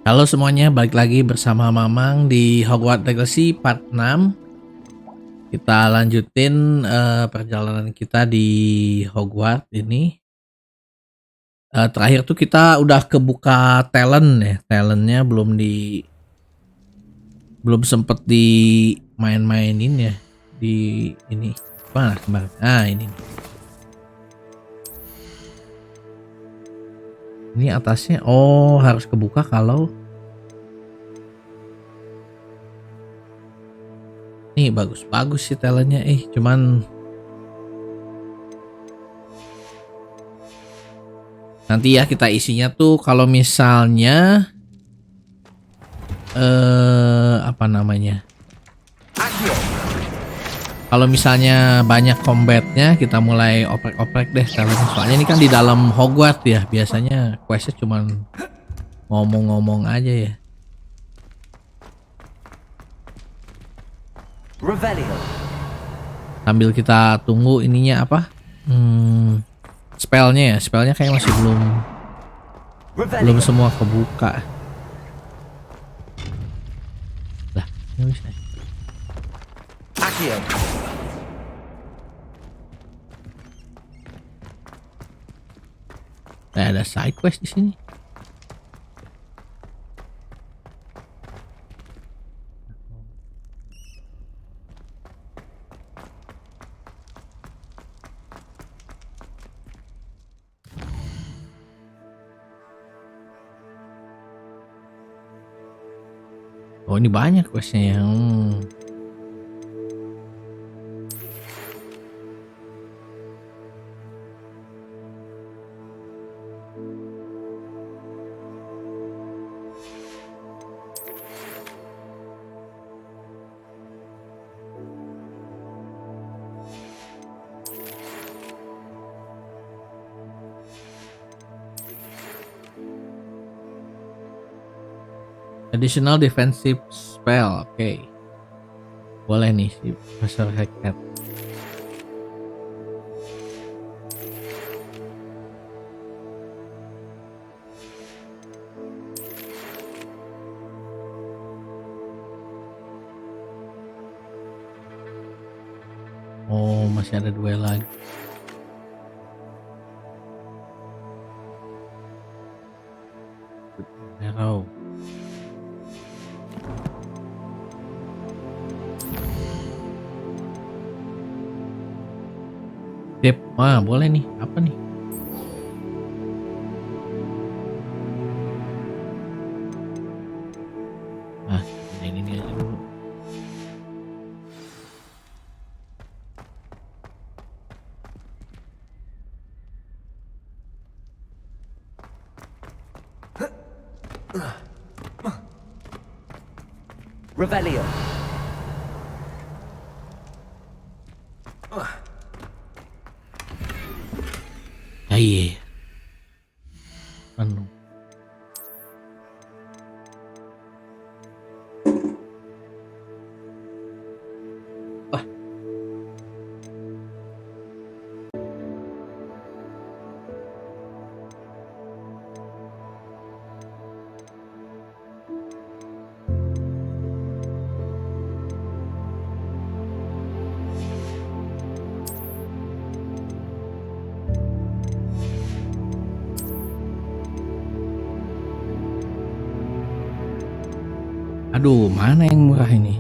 Halo semuanya, balik lagi bersama Mamang di Hogwarts Legacy part 6. Kita lanjutin perjalanan kita di Hogwarts ini. Terakhir tuh kita udah kebuka talent ya. Talentnya belum sempet dimain-mainin ya. Di ini mana kemarin? Ini. Ini atasnya, harus kebuka kalau nih. Bagus-bagus sih talentnya, cuman nanti ya kita isinya tuh kalau misalnya apa namanya? Kalau misalnya banyak combatnya, kita mulai oprek-oprek deh talentnya. Soalnya ini kan di dalam Hogwarts ya, biasanya questnya cuman ngomong-ngomong aja ya. Sambil kita tunggu ininya apa? Spellnya ya, spellnya kayak masih belum semua kebuka. Lah, ini bisa. Ada side quest di sini. Oh, ini banyak questnya ya. Additional defensive spell, oke. Boleh nih si Profesor Hagrid. Oh, masih ada 2 lagi. Arrow. Sip, wah boleh nih. Apa nih? Yang ini aja dulu. Revelio. Iya. Penuh. Wah. Aduh, mana yang murah ini?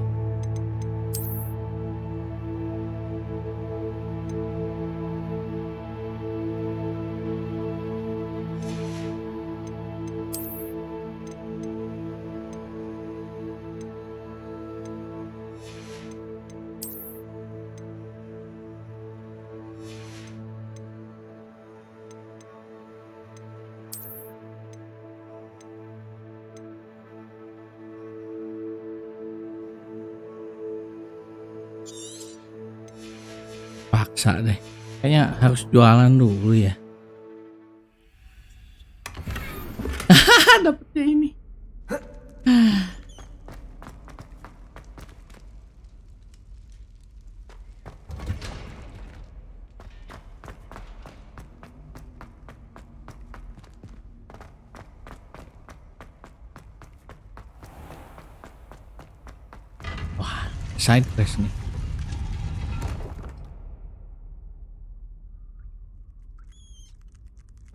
Paksa deh. Kayaknya harus jualan dulu ya. Dapetnya ini. Side quest nih.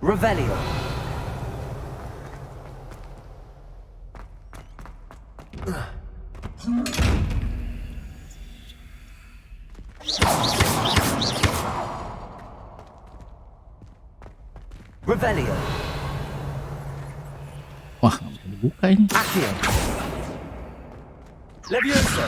Revelio. Revelio. Wah, nggak bisa dibuka ini. Accio. Levioso.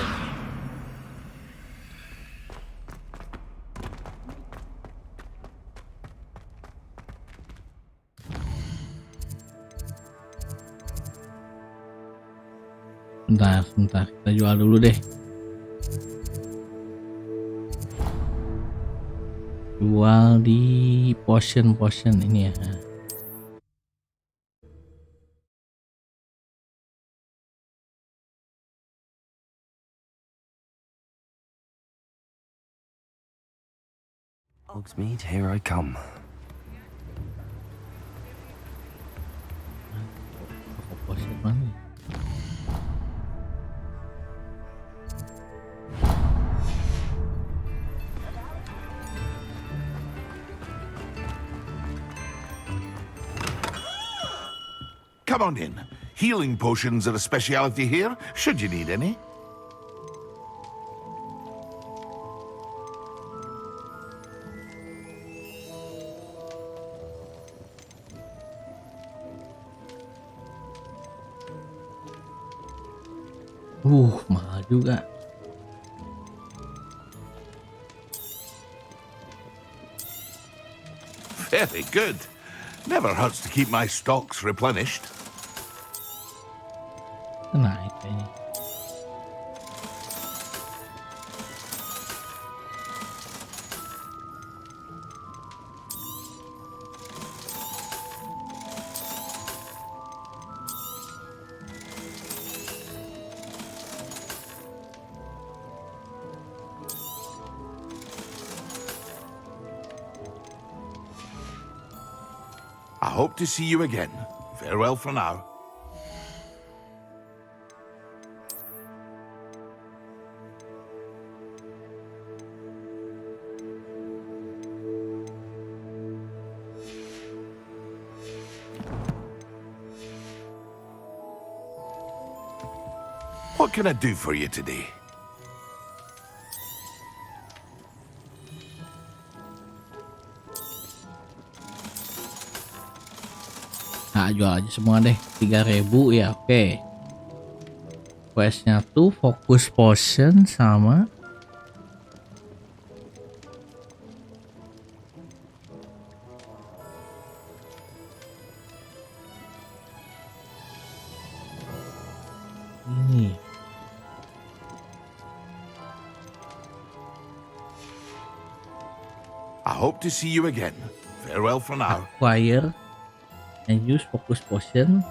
Sebentar, kita jual dulu deh. Jual di potion ini ya. Hogsmeade, here I come. Potion mana? Come on in. Healing potions are a speciality here, should you need any. Mahal juga. Very good. Never hurts to keep my stocks replenished. Naik kayaknya. I hope to see you again. Farewell for now. What can I do for you today? Nah, jual aja semua deh. 3.000 ya, oke. Questnya tuh fokus potion sama ini. I hope to see you again. Farewell for now. Acquire and use focus potion.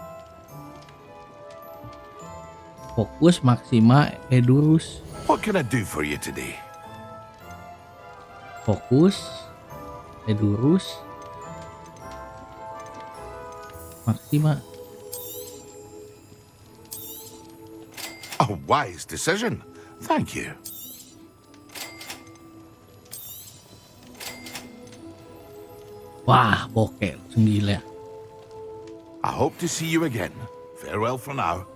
Fokus Maxima Edurus. What can I do for you today? Fokus Edurus Maxima. A wise decision. Thank you. Wah, bokeh langsung gila. I hope to see you again. Farewell for now.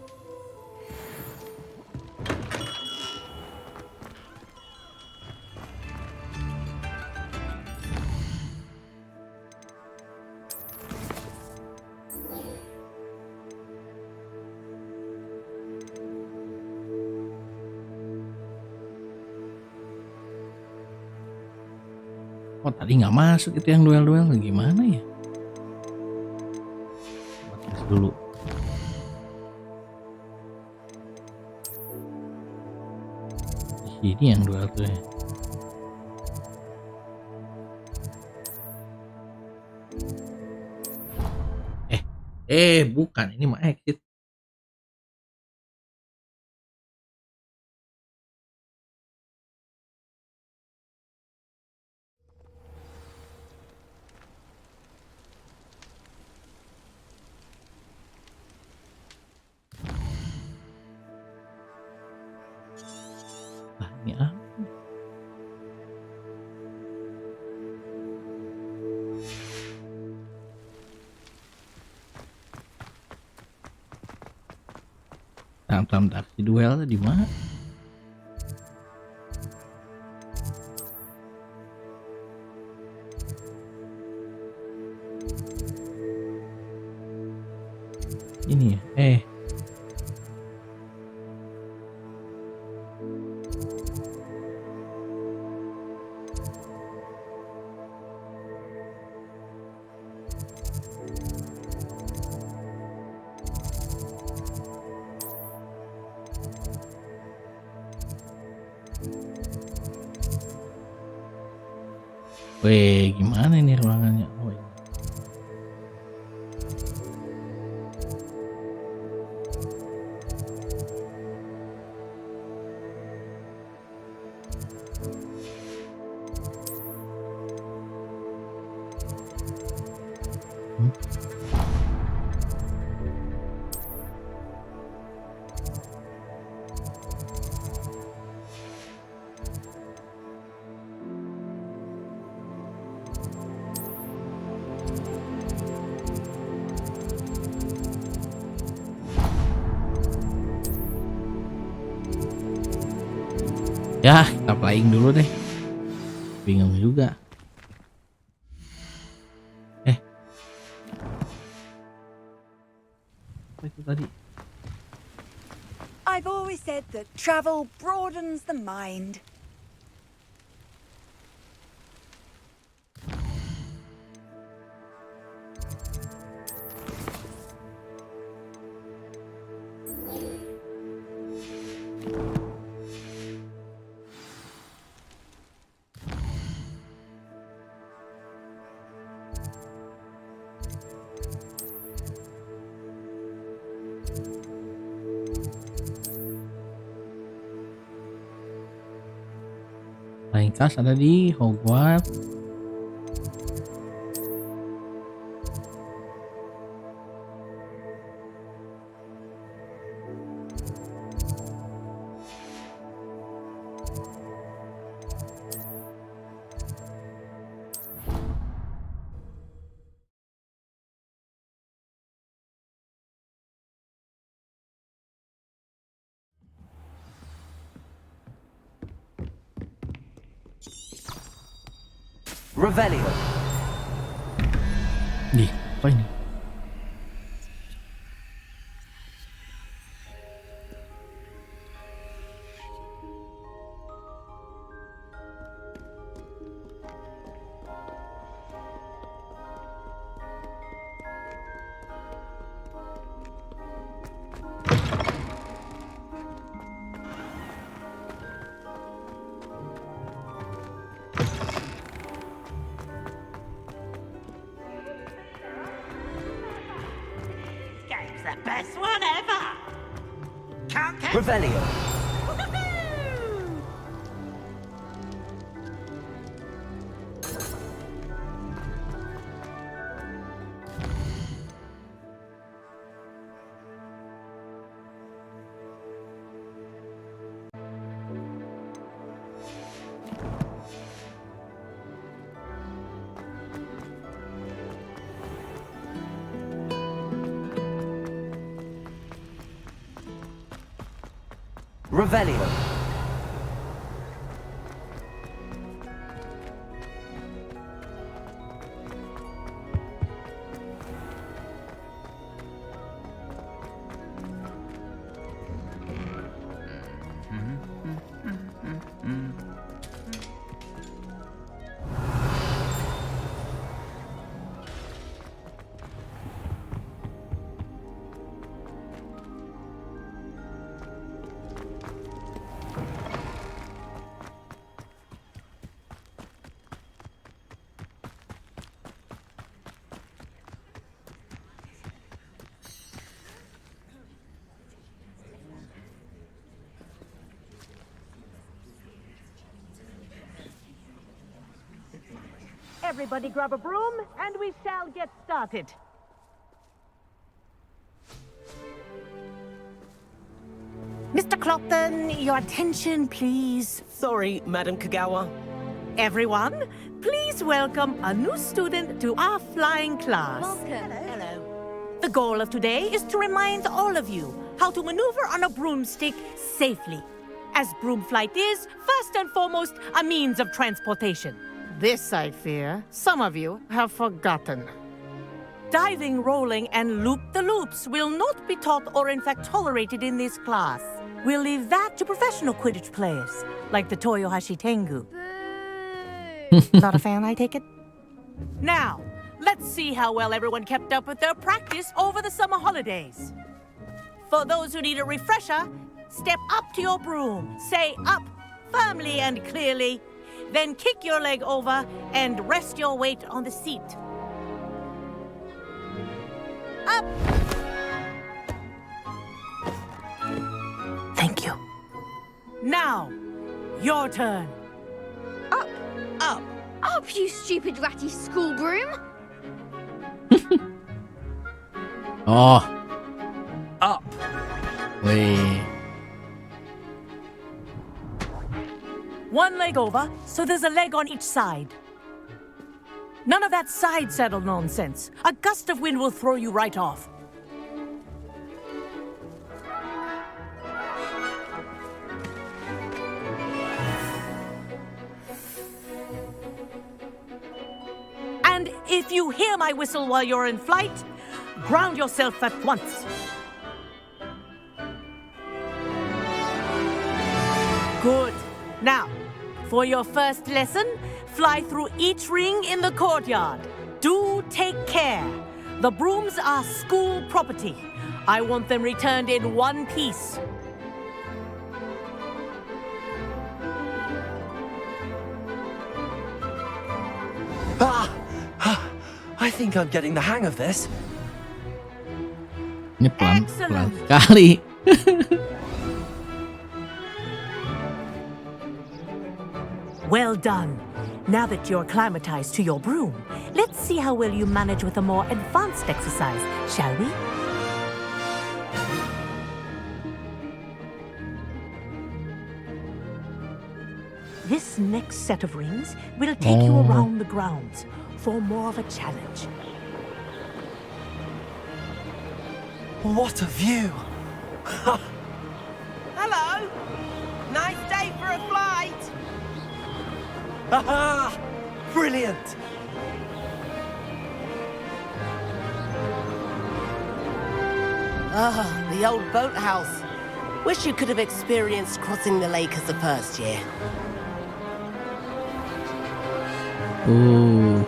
Oh, tadi nggak masuk itu yang duel-duel, gimana ya? Batas dulu. Di sini yang duel tuh ya. Bukan, ini mah exit. Ya. Bentar, si duel di mana? Ini ya? Weh, gimana ini ruangannya? Oh, ini. Ya, kita playing dulu deh. Bingung juga. Apa itu tadi? I've always said that travel broadens the mind. Flying Cars ada di Hogwarts. Revelio. Nih, apa ini? Game's the best one ever. Can't catch Revelio. Revelio. Everybody grab a broom and we shall get started. Mr. Clopton, your attention, please. Sorry, Madam Kagawa. Everyone, please welcome a new student to our flying class. Hello. The goal of today is to remind all of you how to maneuver on a broomstick safely, as broom flight is, first and foremost, a means of transportation. This, I fear, some of you have forgotten. Diving, rolling, and loop-the-loops will not be taught or in fact tolerated in this class. We'll leave that to professional Quidditch players, like the Toyohashi Tengu. Not a fan, I take it? Now, let's see how well everyone kept up with their practice over the summer holidays. For those who need a refresher, step up to your broom, say up firmly and clearly, then kick your leg over and rest your weight on the seat. Up! Thank you. Now, your turn. Up, Up. up, you stupid ratty school broom. Oh, Up. wih. One leg over, so there's a leg on each side. None of that side saddle nonsense. A gust of wind will throw you right off. And if you hear my whistle while you're in flight, ground yourself at once. Good. Now, for your first lesson, fly through each ring in the courtyard. Do take care. The brooms are school property. I want them returned in one piece. I think I'm getting the hang of this. Ini pelan Excellent. sekali. Well done. Now that you're acclimatized to your broom, let's see how well you manage with a more advanced exercise, shall we? This next set of rings will take you around the grounds for more of a challenge. What a view. Hello. Nice day for a flight. Aha! Brilliant. Ah, the old boathouse. Wish you could have experienced crossing the lake as a first year. Ooh.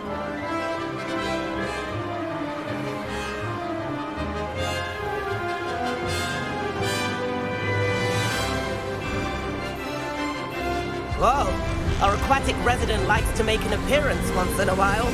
Whoa, our aquatic resident likes to make an appearance once in a while.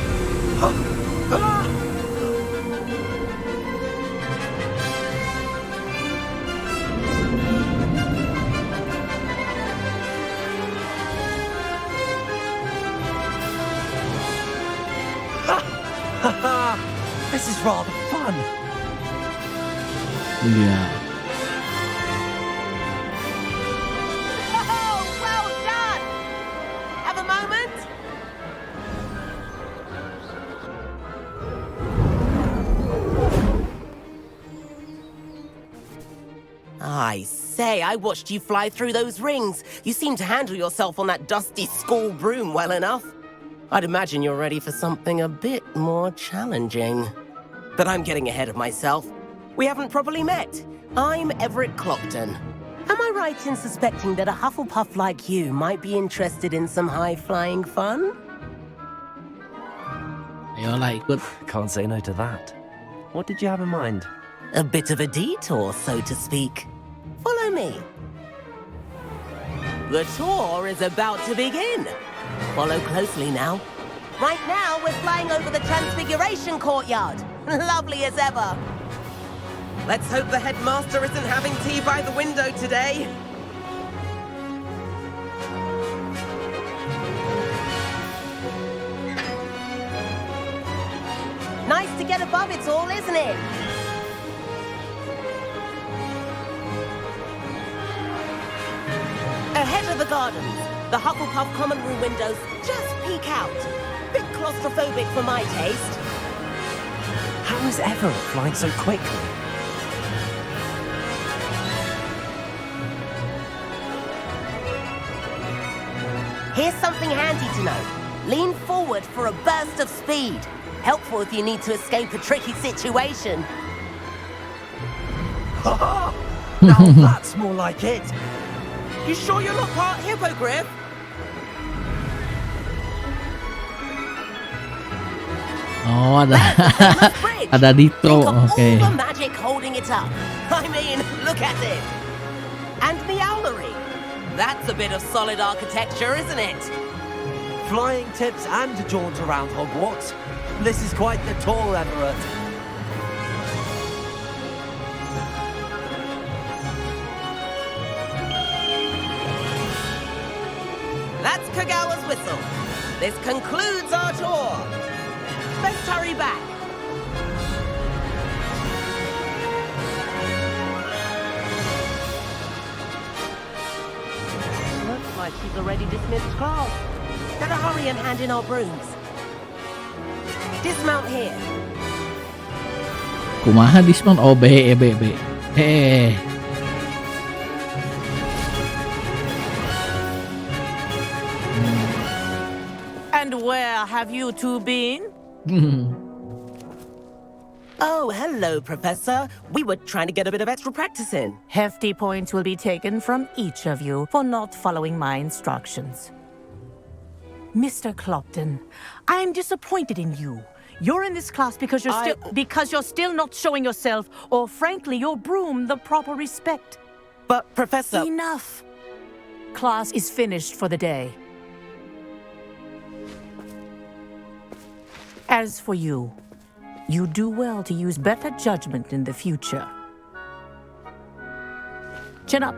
This is rather fun. Iya. Oh, well done! Have a moment? I say, I watched you fly through those rings. You seem to handle yourself on that dusty school broom well enough. I'd imagine you're ready for something a bit more challenging. But I'm getting ahead of myself. We haven't properly met. I'm Everett Clopton. Am I right in suspecting that a Hufflepuff like you might be interested in some high-flying fun? Ayolah ikut. Can't say no to that. What did you have in mind? A bit of a detour, so to speak. Follow me. The tour is about to begin. Follow closely now. Right now, we're flying over the Transfiguration Courtyard. Lovely as ever. Let's hope the headmaster isn't having tea by the window today. Nice to get above it all, isn't it? Head to the gardens. The Hufflepuff common room windows just peek out. Bit claustrophobic for my taste. How is Everett flying so quickly? Here's something handy to know. Lean forward for a burst of speed. Helpful if you need to escape a tricky situation. Now that's more like it. You sure you're not part hippogriff? Oh, ada Bridge. ada Dito. Think of Oke. all the magic holding it up. I mean, look at it. And the owlery. That's a bit of solid architecture, isn't it? Flying tips and a jaunt around Hogwarts. This is quite the tour, Everett. That's Kagawa's whistle. This concludes our tour. Let's hurry back. Looks like she's already dismissed class. Better hurry and hand in our brooms. Dismount here. Kumaha dismount? Oh, B. And where have you two been? Oh, hello, Professor. We were trying to get a bit of extra practice in. Hefty points will be taken from each of you for not following my instructions. Mr. Clopton, I'm disappointed in you. You're in this class because you're still not showing yourself, or frankly, your broom the proper respect. But, Professor... Enough. Class is finished for the day. As for you, you do well to use better judgment in the future. Chin up.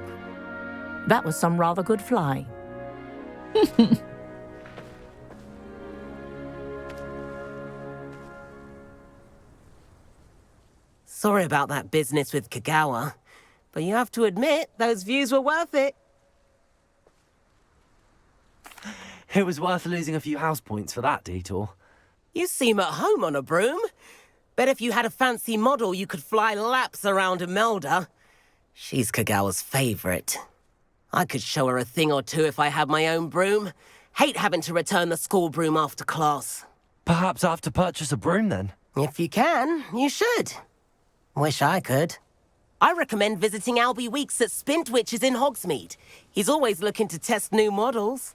That was some rather good flying. Sorry about that business with Kagawa, but you have to admit, those views were worth it. It was worth losing a few house points for that detour. You seem at home on a broom. Bet if you had a fancy model, you could fly laps around Imelda. She's Kagawa's favorite. I could show her a thing or two if I had my own broom. Hate having to return the school broom after class. Perhaps I have to purchase a broom then. If you can, you should. Wish I could. I recommend visiting Albie Weeks at Spintwitches in Hogsmeade. He's always looking to test new models.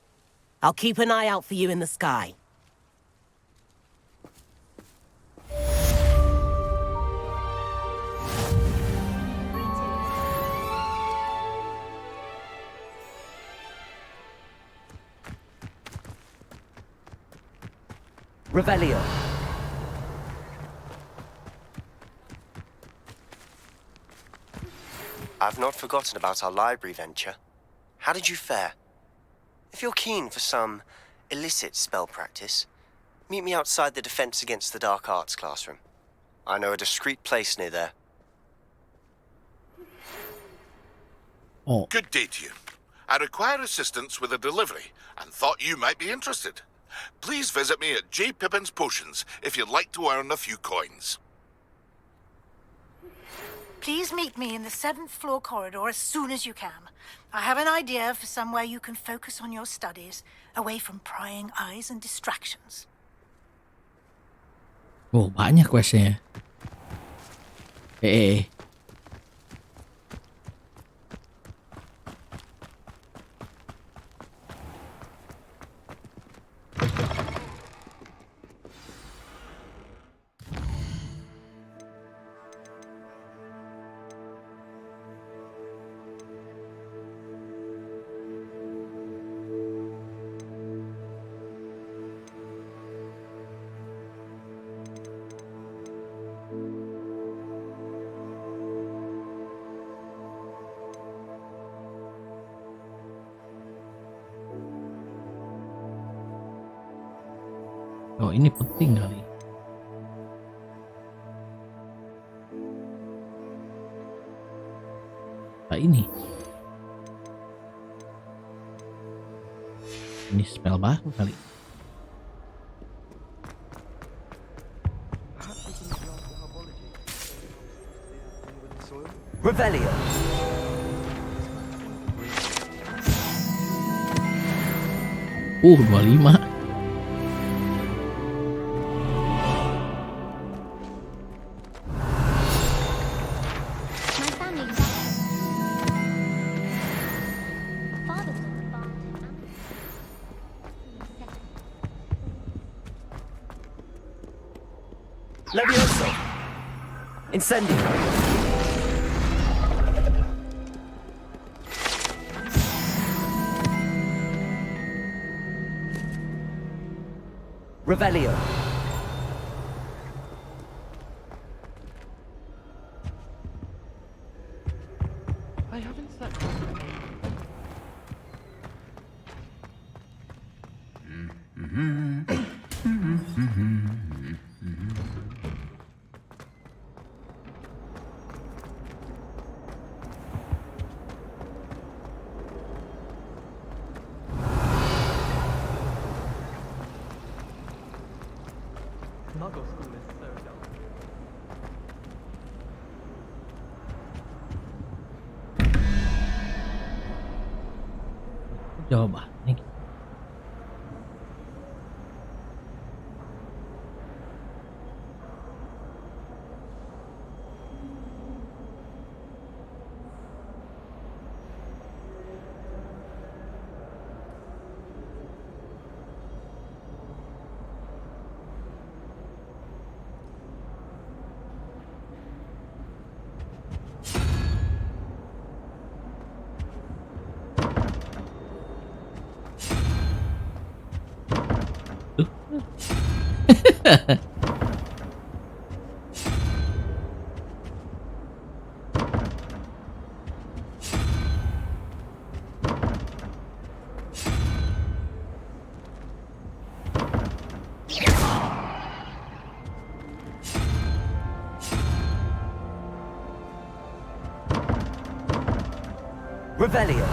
I'll keep an eye out for you in the sky. Revelio. I've not forgotten about our library venture. How did you fare? If you're keen for some illicit spell practice, meet me outside the Defense Against the Dark Arts classroom. I know a discreet place near there. Oh, Good day to you. I require assistance with a delivery and thought you might be interested. Please visit me at J. Pippin's Potions if you'd like to earn a few coins. Please meet me in the 7th floor corridor as soon as you can. I have an idea for somewhere you can focus on your studies, away from prying eyes and distractions. oh banyak questnya. Oh, ini penting kali. Nah, ini. Ini spell baru kali. Revelio. Uh, 25. My family father was on the farm. Levioso. Incendio. Revelio. I haven't slept. Muggle school is so dull. Jawabannya. Revelio.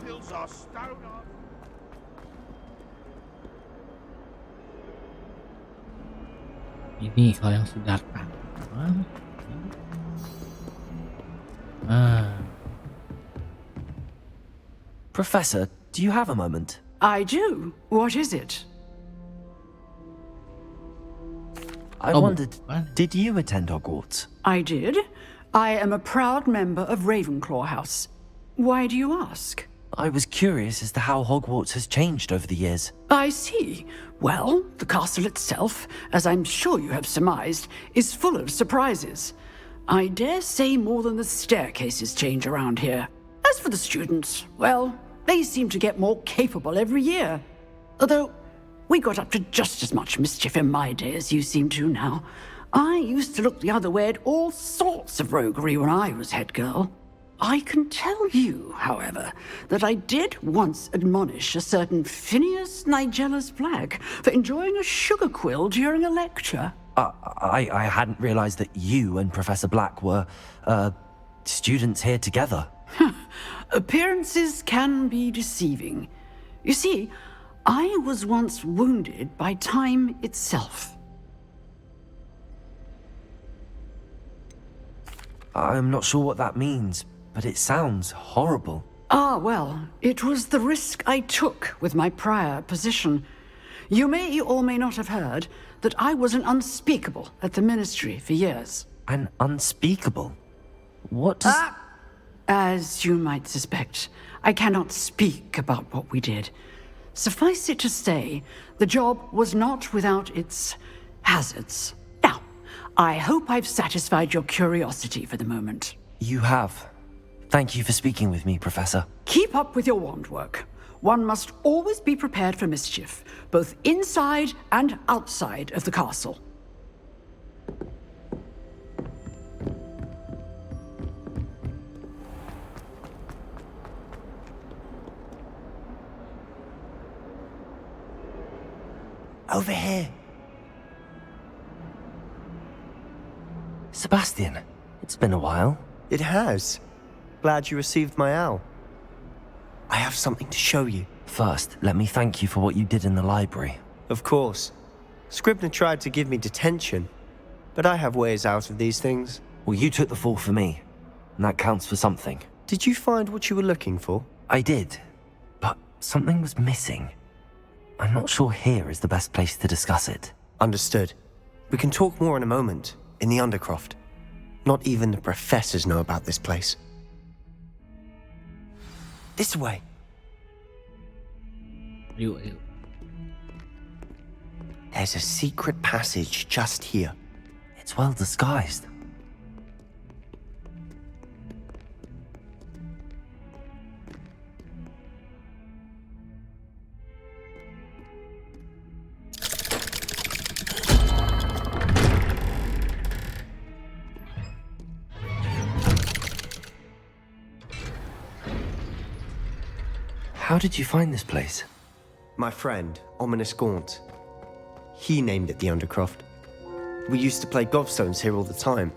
Hills are stone on. Ini kalau yang Siddhartha. Ah. Professor, do you have a moment? I do. What is it? I wondered, did you attend Hogwarts? I did. I am a proud member of Ravenclaw House. Why do you ask? I was curious as to how Hogwarts has changed over the years. I see. Well, the castle itself, as I'm sure you have surmised, is full of surprises. I dare say more than the staircases change around here. As for the students, well, they seem to get more capable every year. Although, we got up to just as much mischief in my day as you seem to now. I used to look the other way at all sorts of roguery when I was head girl. I can tell you, however, that I did once admonish a certain Phineas Nigellus Black for enjoying a sugar quill during a lecture. I hadn't realized that you and Professor Black were, students here together. Appearances can be deceiving. You see, I was once wounded by time itself. I'm not sure what that means, but it sounds horrible. Ah, well, it was the risk I took with my prior position. You may or may not have heard that I was an unspeakable at the Ministry for years. An unspeakable? What does... As you might suspect, I cannot speak about what we did. Suffice it to say, the job was not without its hazards. Now, I hope I've satisfied your curiosity for the moment. You have. Thank you for speaking with me, Professor. Keep up with your wand work. One must always be prepared for mischief, both inside and outside of the castle. Over here. Sebastian, it's been a while. It has. Glad you received my owl. I have something to show you. First, let me thank you for what you did in the library. Of course. Scribner tried to give me detention, but I have ways out of these things. Well, you took the fall for me, and that counts for something. Did you find what you were looking for? I did, but something was missing. I'm not sure here is the best place to discuss it. Understood. We can talk more in a moment, in the Undercroft. Not even the professors know about this place. This way. Yuk. There's a secret passage just here. It's well disguised. How did you find this place? My friend, Ominous Gaunt. He named it the Undercroft. We used to play gobstones here all the time.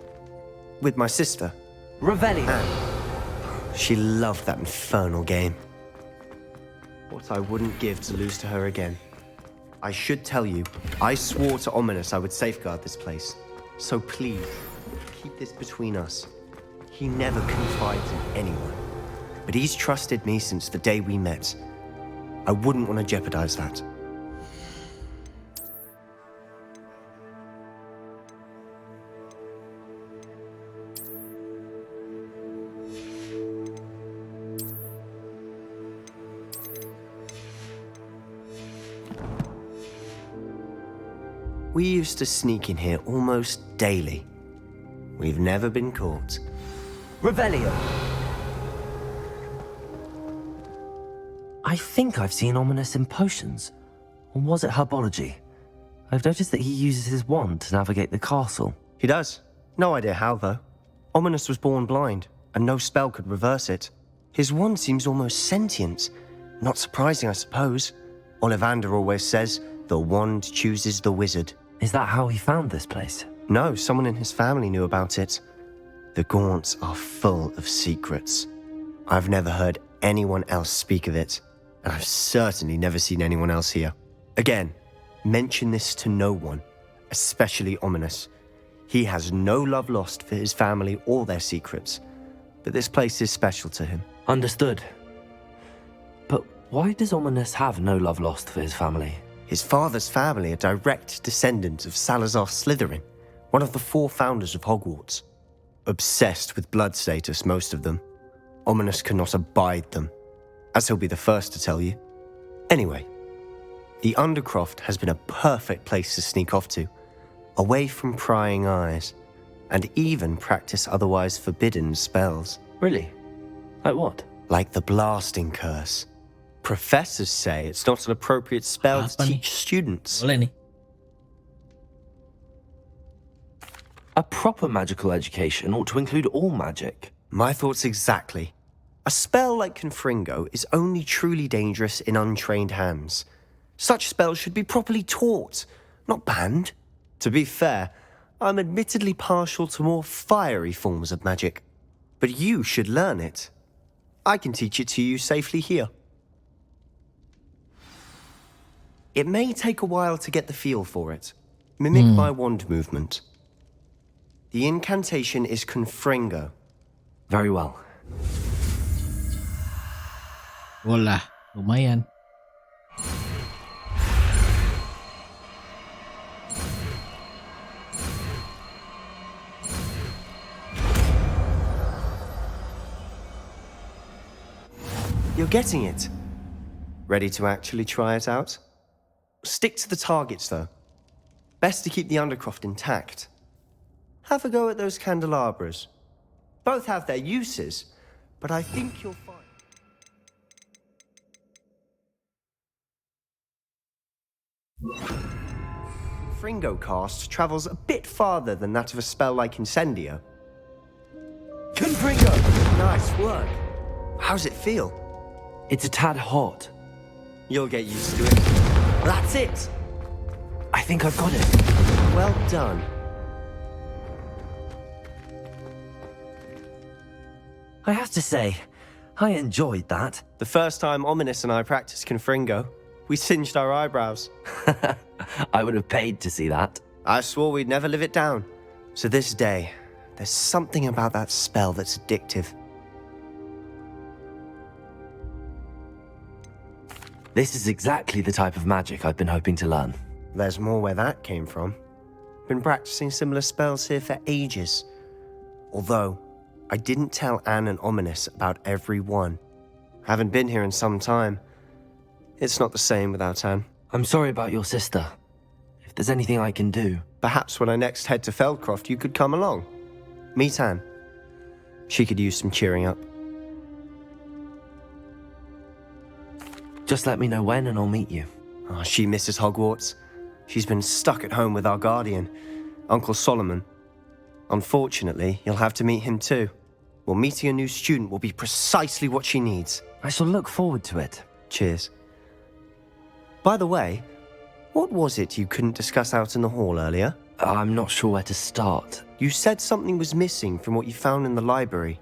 With my sister. Revelio. Anne. She loved that infernal game. What I wouldn't give to lose to her again. I should tell you, I swore to Ominous I would safeguard this place. So please, keep this between us. He never confides in anyone. But he's trusted me since the day we met. I wouldn't want to jeopardize that. We used to sneak in here almost daily. We've never been caught. Revelio. I think I've seen Ominous in potions. Or was it herbology? I've noticed that he uses his wand to navigate the castle. He does. No idea how, though. Ominous was born blind, and no spell could reverse it. His wand seems almost sentient. Not surprising, I suppose. Ollivander always says, the wand chooses the wizard. Is that how he found this place? No, someone in his family knew about it. The Gaunts are full of secrets. I've never heard anyone else speak of it, and I've certainly never seen anyone else here. Again, mention this to no one, especially Ominous. He has no love lost for his family or their secrets, but this place is special to him. Understood. But why does Ominous have no love lost for his family? His father's family are direct descendants of Salazar Slytherin, one of the 4 founders of Hogwarts. Obsessed with blood status, most of them. Ominous cannot abide them, as he'll be the first to tell you. Anyway, the Undercroft has been a perfect place to sneak off to, away from prying eyes, and even practice otherwise forbidden spells. Really? Like what? Like the blasting curse. Professors say it's not an appropriate spell to teach students. Boleh nih. A proper magical education ought to include all magic. My thoughts exactly. A spell like Confringo is only truly dangerous in untrained hands. Such spells should be properly taught, not banned. To be fair, I'm admittedly partial to more fiery forms of magic. But you should learn it. I can teach it to you safely here. It may take a while to get the feel for it. Mimic my wand movement. The incantation is Confringo. Very well. Bolah, lumayan. You're getting it. Ready to actually try it out? Stick to the targets, though. Best to keep the Undercroft intact. Have a go at those candelabras. Both have their uses, but I think you'll find... Fringo cast travels a bit farther than that of a spell like Incendio. Confringo! Nice work. How's it feel? It's a tad hot. You'll get used to it. That's it. think I've got it. Well done. I have to say, I enjoyed that. The first time Ominous and I practiced Confringo, we singed our eyebrows. I would have paid to see that. I swore we'd never live it down. So this day, there's something about that spell that's addictive. This is exactly the type of magic I've been hoping to learn. There's more where that came from. Been practicing similar spells here for ages. Although, I didn't tell Anne and Ominous about every one. Haven't been here in some time. It's not the same without Anne. I'm sorry about your sister. If there's anything I can do... Perhaps when I next head to Feldcroft, you could come along. Meet Anne. She could use some cheering up. Just let me know when and I'll meet you. Oh, she misses Hogwarts. She's been stuck at home with our guardian, Uncle Solomon. Unfortunately, you'll have to meet him too. Well, meeting a new student will be precisely what she needs. I shall look forward to it. Cheers. By the way, what was it you couldn't discuss out in the hall earlier? I'm not sure where to start. You said something was missing from what you found in the library.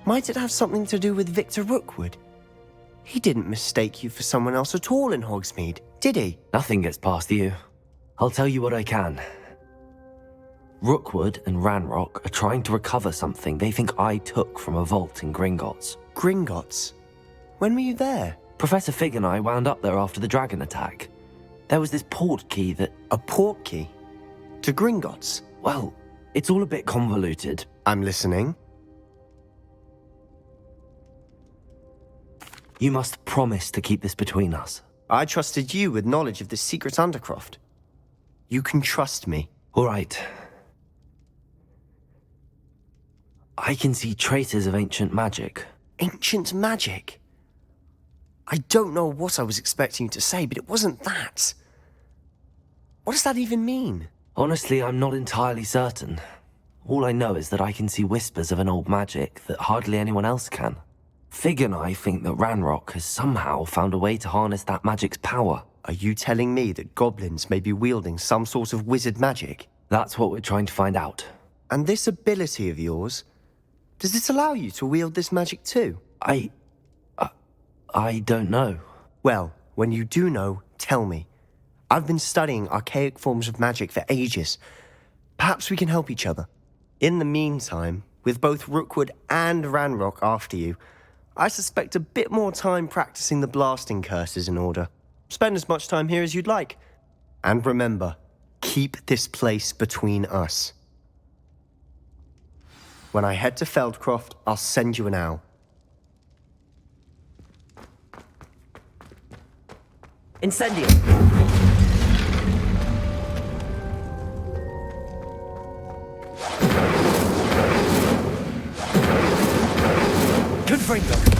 Might it have something to do with Victor Rookwood? He didn't mistake you for someone else at all in Hogsmeade, did he? Nothing gets past you. I'll tell you what I can. Rookwood and Ranrock are trying to recover something they think I took from a vault in Gringotts. Gringotts? When were you there? Professor Fig and I wound up there after the dragon attack. There was this port key that... A port key? To Gringotts? Well, it's all a bit convoluted. I'm listening. You must promise to keep this between us. I trusted you with knowledge of this secret undercroft. You can trust me. All right. I can see traces of ancient magic. Ancient magic? I don't know what I was expecting you to say, but it wasn't that. What does that even mean? Honestly, I'm not entirely certain. All I know is that I can see whispers of an old magic that hardly anyone else can. Fig and I think that Ranrock has somehow found a way to harness that magic's power. Are you telling me that goblins may be wielding some sort of wizard magic? That's what we're trying to find out. And this ability of yours, does it allow you to wield this magic too? I don't know. Well, when you do know, tell me. I've been studying archaic forms of magic for ages. Perhaps we can help each other. In the meantime, with both Rookwood and Ranrock after you, I suspect a bit more time practicing the blasting curse is in order. Spend as much time here as you'd like. And remember, keep this place between us. When I head to Feldcroft, I'll send you an owl. Incendio! Confringo!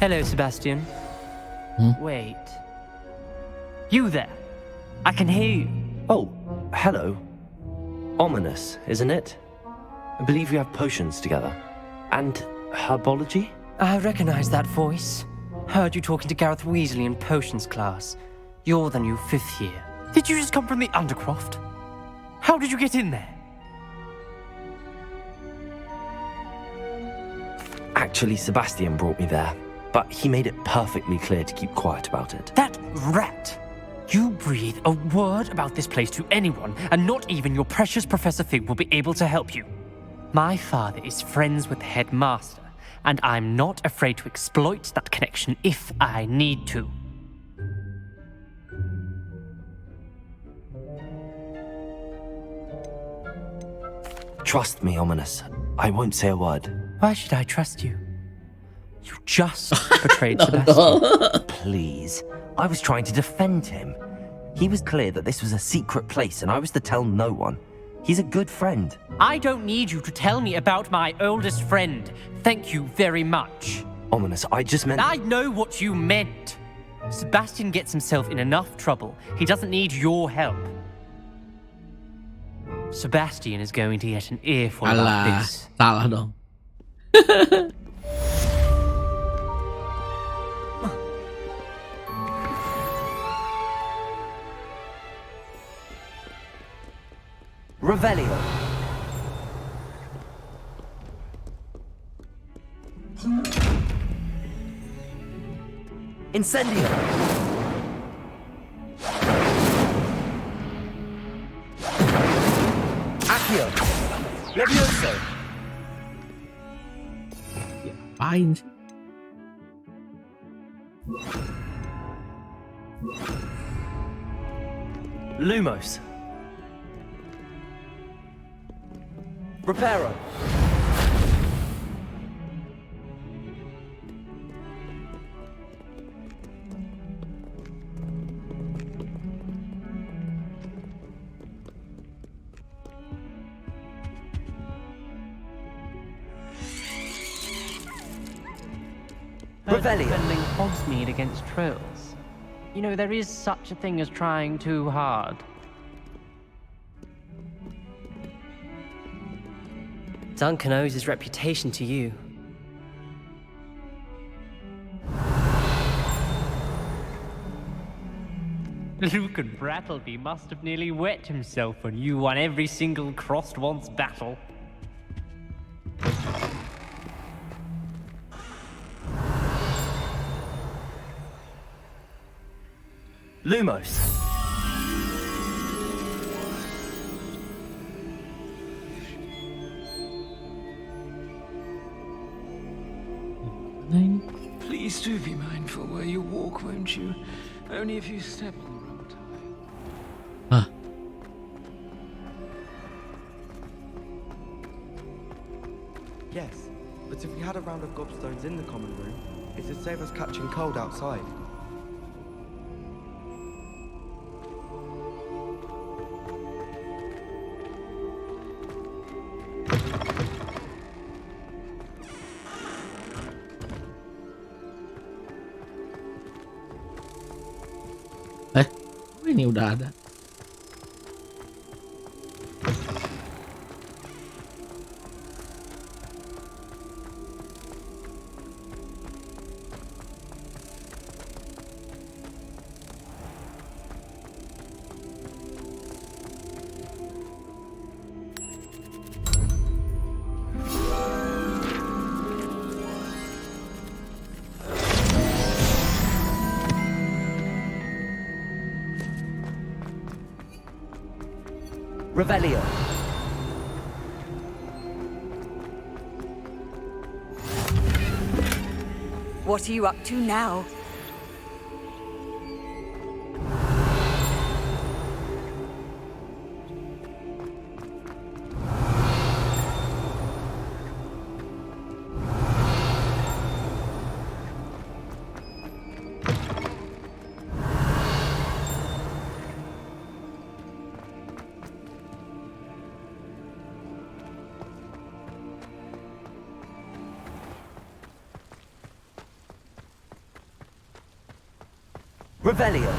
Hello, Sebastian. Wait. You there? I can hear you. Oh, hello. Ominous, isn't it? I believe we have potions together. And herbology? I recognize that voice. Heard you talking to Gareth Weasley in potions class. You're the new 5th year. Did you just come from the Undercroft? How did you get in there? Actually, Sebastian brought me there. But he made it perfectly clear to keep quiet about it. That rat! You breathe a word about this place to anyone, and not even your precious Professor Fig will be able to help you. My father is friends with the headmaster, and I'm not afraid to exploit that connection if I need to. Trust me, Ominous. I won't say a word. Why should I trust you? You just betrayed Sebastian. Please. I was trying to defend him. He was clear that this was a secret place and I was to tell no one. He's a good friend. I don't need you to tell me about my oldest friend. Thank you very much. Ominous, I just meant... I know what you meant. Sebastian gets himself in enough trouble. He doesn't need your help. Sebastian is going to get an earful like this. Salah dong. Revelio. Incendio. Accio. Levioso. Fine. Lumos. Reparo. Revelio. Defending Hogsmeade against trolls. You know, there is such a thing as trying too hard. Duncan owes his reputation to you. Lucan Brattleby must have nearly wet himself when you won every single crossed once battle. Lumos. Please do be mindful where you walk, won't you? Only if you step on the wrong tile. Yes, but if we had a round of gobstones in the common room, it'd save us catching cold outside. Ini udah ada. Revelio. What are you up to now? Revelio.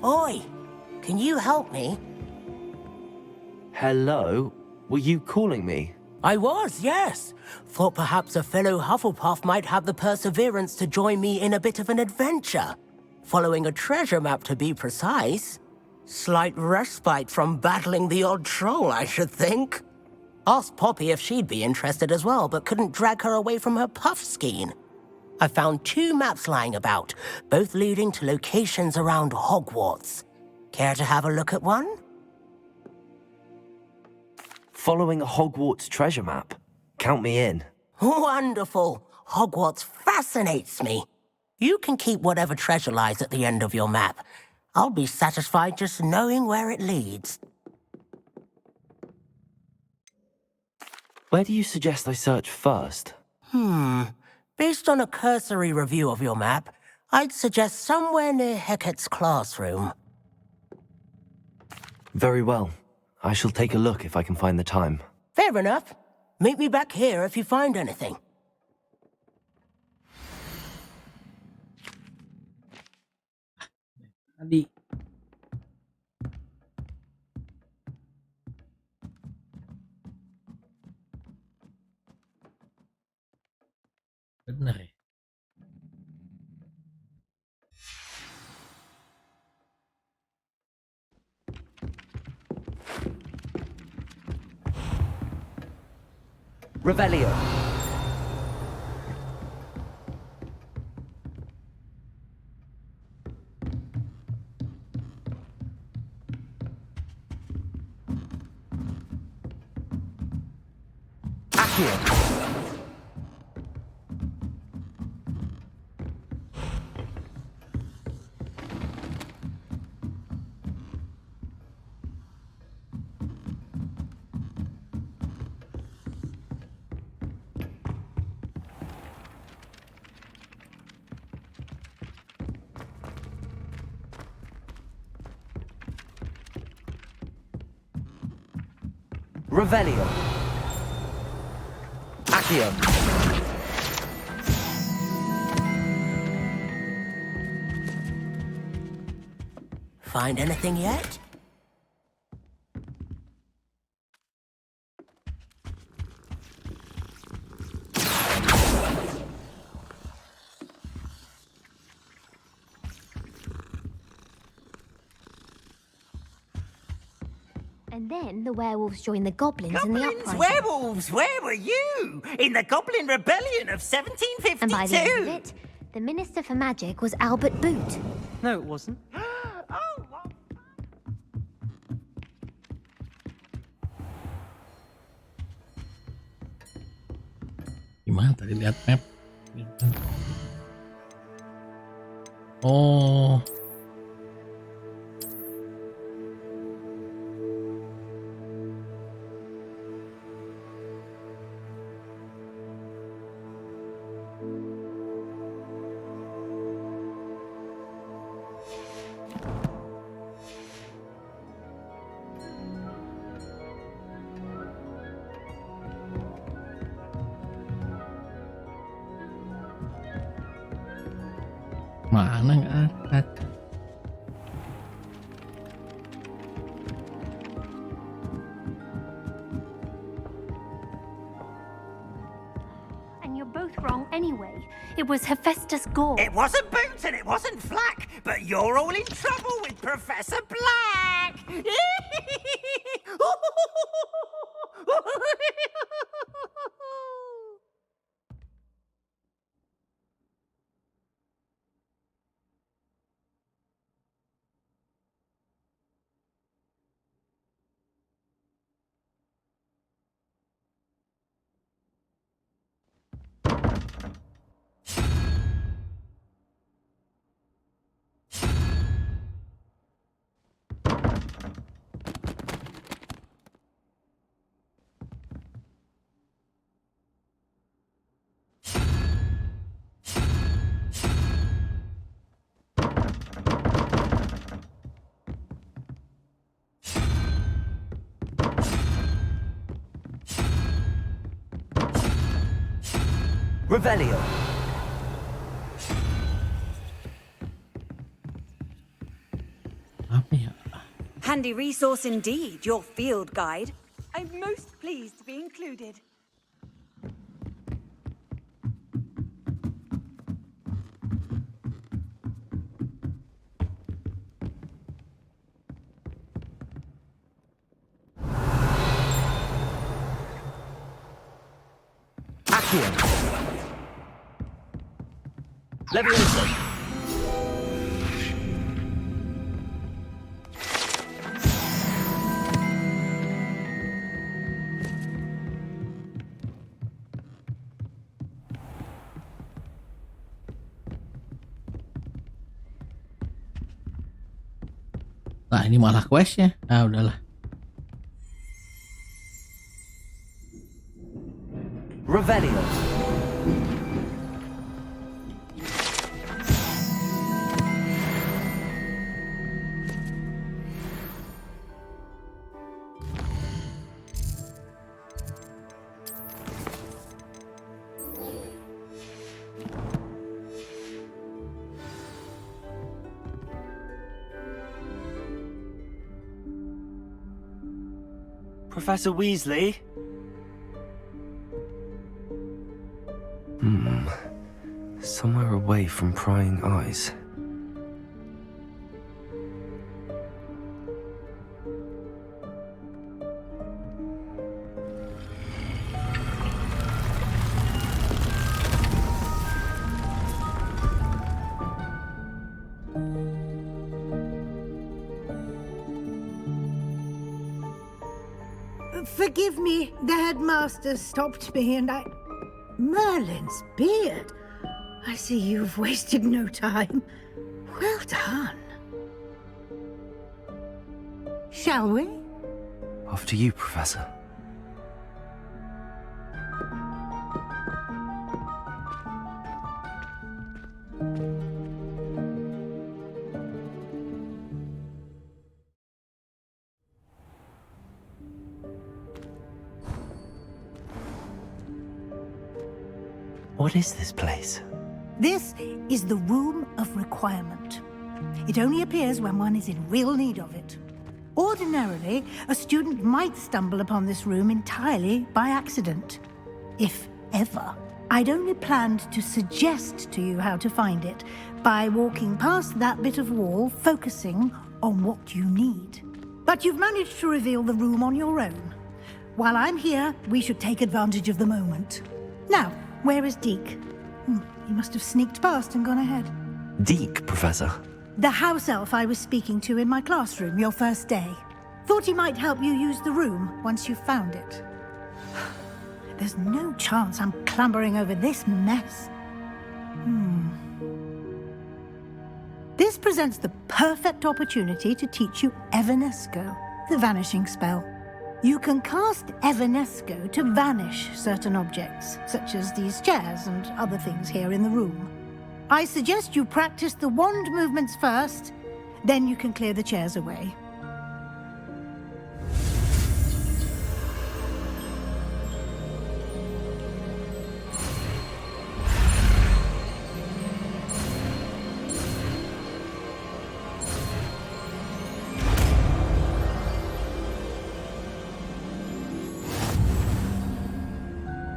Oi, can you help me? Hello? Were you calling me? I was, yes. Thought perhaps a fellow Hufflepuff might have the perseverance to join me in a bit of an adventure. Following a treasure map, to be precise. Slight respite from battling the odd troll, I should think. Asked Poppy if she'd be interested as well, but couldn't drag her away from her puff skein. I found 2 maps lying about, both leading to locations around Hogwarts. Care to have a look at one? Following a Hogwarts treasure map. Count me in. Wonderful. Hogwarts fascinates me. You can keep whatever treasure lies at the end of your map. I'll be satisfied just knowing where it leads. Where do you suggest I search first? Based on a cursory review of your map, I'd suggest somewhere near Hecat's classroom. Very well. I shall take a look if I can find the time. Fair enough. Meet me back here if you find anything. Tadi. Bener ya? Revelio. Accio. Revelio. Accio. Find anything yet? And then the werewolves joined the goblins in the Goblins, uprising. werewolves, where were you? In the Goblin Rebellion of 1752? And by the end of it, the Minister for Magic was Albert Boot. No, it wasn't. Gimana tadi lihat map? Oh. Mana ngangkat? And you're both wrong anyway. It was Hephaestus Gore. It wasn't Boots and it wasn't Flack, but you're all in trouble with Professor Black! Revelio. Apa ya? Handy resource indeed, your field guide. I'm most pleased to be included. Levioso. Nah, ini malah questnya. Ah, udahlah. Revelio. Professor Weasley? Somewhere away from prying eyes. Forgive me, the headmaster stopped me and I... Merlin's beard. I see you've wasted no time. Well done. Shall we? After you, Professor. What is this place? This is the Room of Requirement. It only appears when one is in real need of it. Ordinarily, a student might stumble upon this room entirely by accident. If ever. I'd only planned to suggest to you how to find it by walking past that bit of wall, focusing on what you need. But you've managed to reveal the room on your own. While I'm here, we should take advantage of the moment. Now, where is Deke? He must have sneaked past and gone ahead. Deke, Professor. The house elf I was speaking to in my classroom your first day. Thought he might help you use the room once you've found it. There's no chance I'm clambering over this mess. This presents the perfect opportunity to teach you Evanesco, the vanishing spell. You can cast Evanesco to vanish certain objects, such as these chairs and other things here in the room. I suggest you practice the wand movements first, then you can clear the chairs away.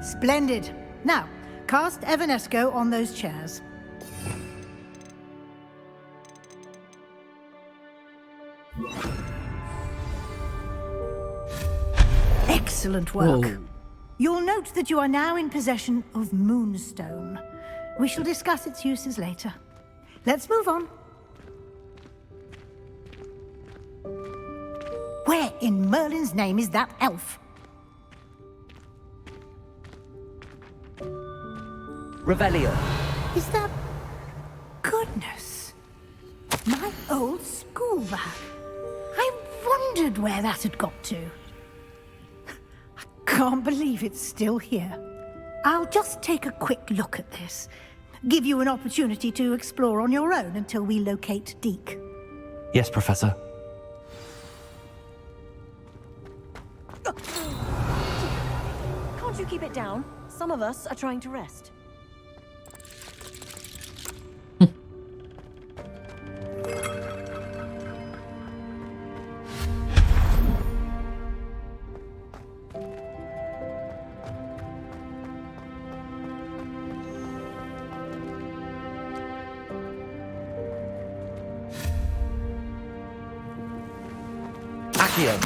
Splendid. Now, cast Evanesco on those chairs. Excellent work. Whoa. You'll note that you are now in possession of Moonstone. We shall discuss its uses later. Let's move on. Where in Merlin's name is that elf? Revelio. Is that... Goodness. My old school bag. I wondered where that had got to. I can't believe it's still here. I'll just take a quick look at this. Give you an opportunity to explore on your own until we locate Deke. Yes, Professor. Can't you keep it down? Some of us are trying to rest. Accio.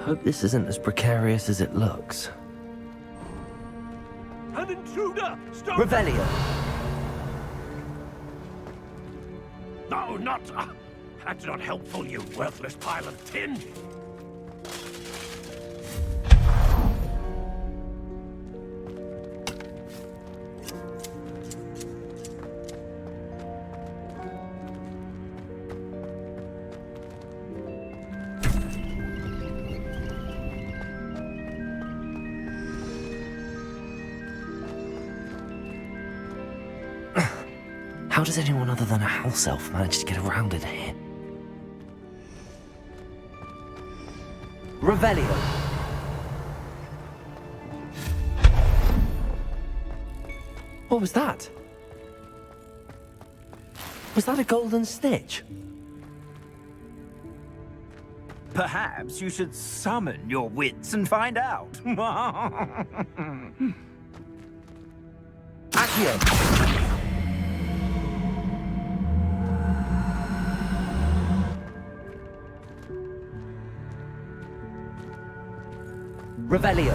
Hope this isn't as precarious as it looks. An intruder! Stop! Revelio. No, not... that's not helpful, you worthless pile of tin! How does anyone other than a house elf manage to get around in here? Revelio. What was that? Was that a golden snitch? Perhaps you should summon your wits and find out. Accio. Revelio.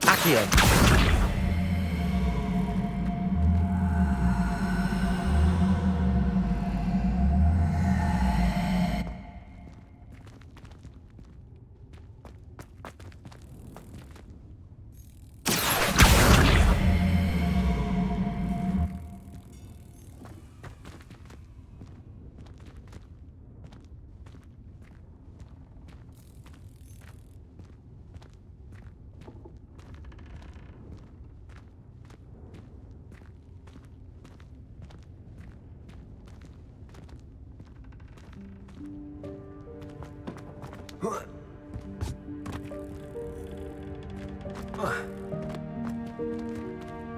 Accio.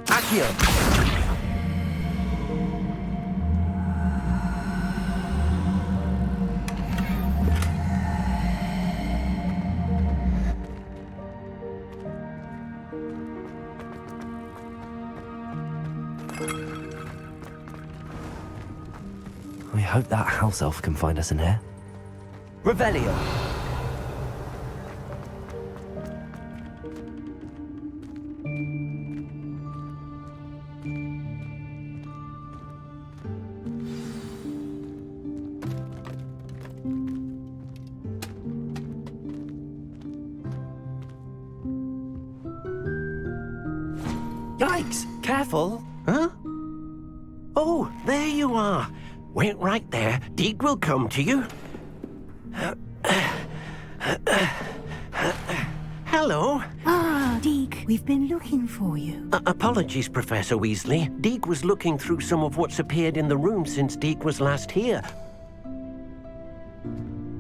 Accio. I hope that house elf can find us in here. Revelio. Yikes! Careful! Huh? Oh, there you are. Wait right there. Deke will come to you. Hello. Ah, Deke, we've been looking for you. Apologies, Professor Weasley. Deke was looking through some of what's appeared in the room since Deke was last here.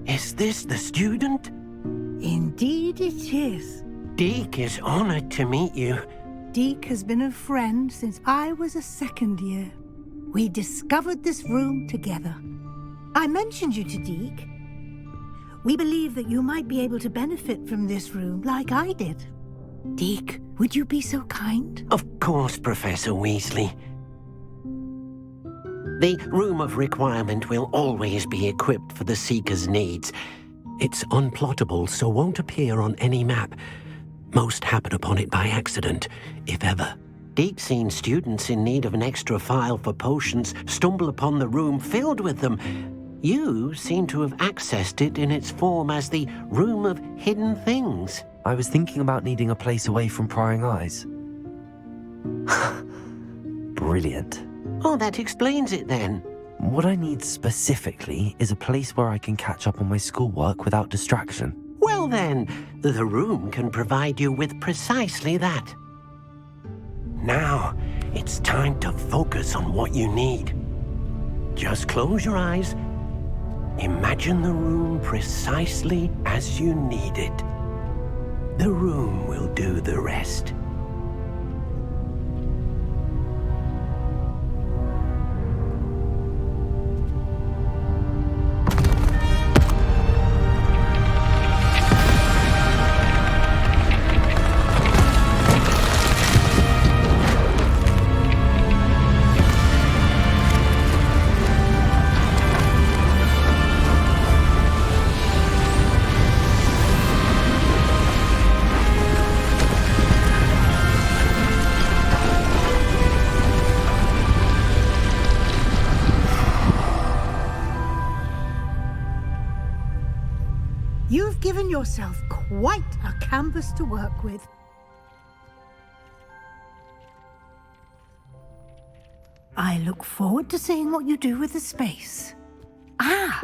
Is this the student? Indeed it is. Deke is honored to meet you. Deke has been a friend since I was a second year. We discovered this room together. I mentioned you to Deke. We believe that you might be able to benefit from this room like I did. Deke, would you be so kind? Of course, Professor Weasley. The Room of Requirement will always be equipped for the Seeker's needs. It's unplottable, so won't appear on any map. Most happen upon it by accident, if ever. Deke's seen students in need of an extra file for potions stumble upon the room filled with them. You seem to have accessed it in its form as the Room of Hidden Things. I was thinking about needing a place away from prying eyes. Brilliant. Oh, that explains it then. What I need specifically is a place where I can catch up on my schoolwork without distraction. Well then, the room can provide you with precisely that. Now, it's time to focus on what you need. Just close your eyes Imagine the room precisely as you need it. The room will do the rest. You've given yourself quite a canvas to work with. I look forward to seeing what you do with the space. Ah,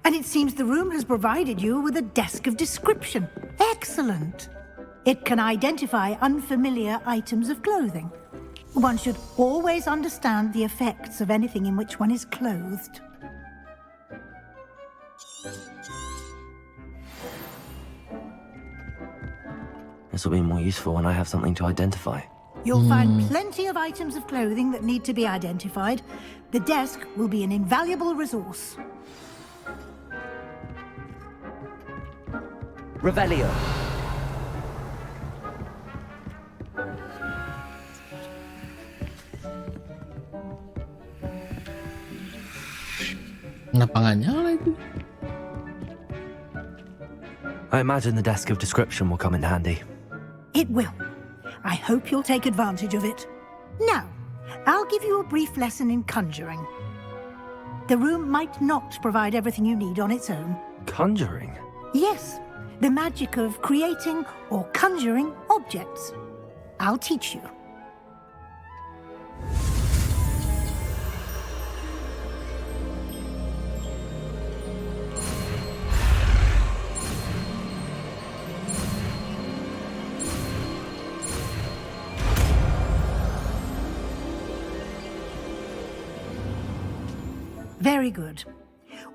and it seems the room has provided you with a desk of description. Excellent. It can identify unfamiliar items of clothing. One should always understand the effects of anything in which one is clothed. This will be more useful when I have something to identify. You'll find plenty of items of clothing that need to be identified. The desk will be an invaluable resource. Revelio. Kenapa nggak nyala itu? I imagine the desk of description will come in handy. It will. I hope you'll take advantage of it. Now, I'll give you a brief lesson in conjuring. The room might not provide everything you need on its own. Conjuring? Yes, the magic of creating or conjuring objects. I'll teach you. Very good.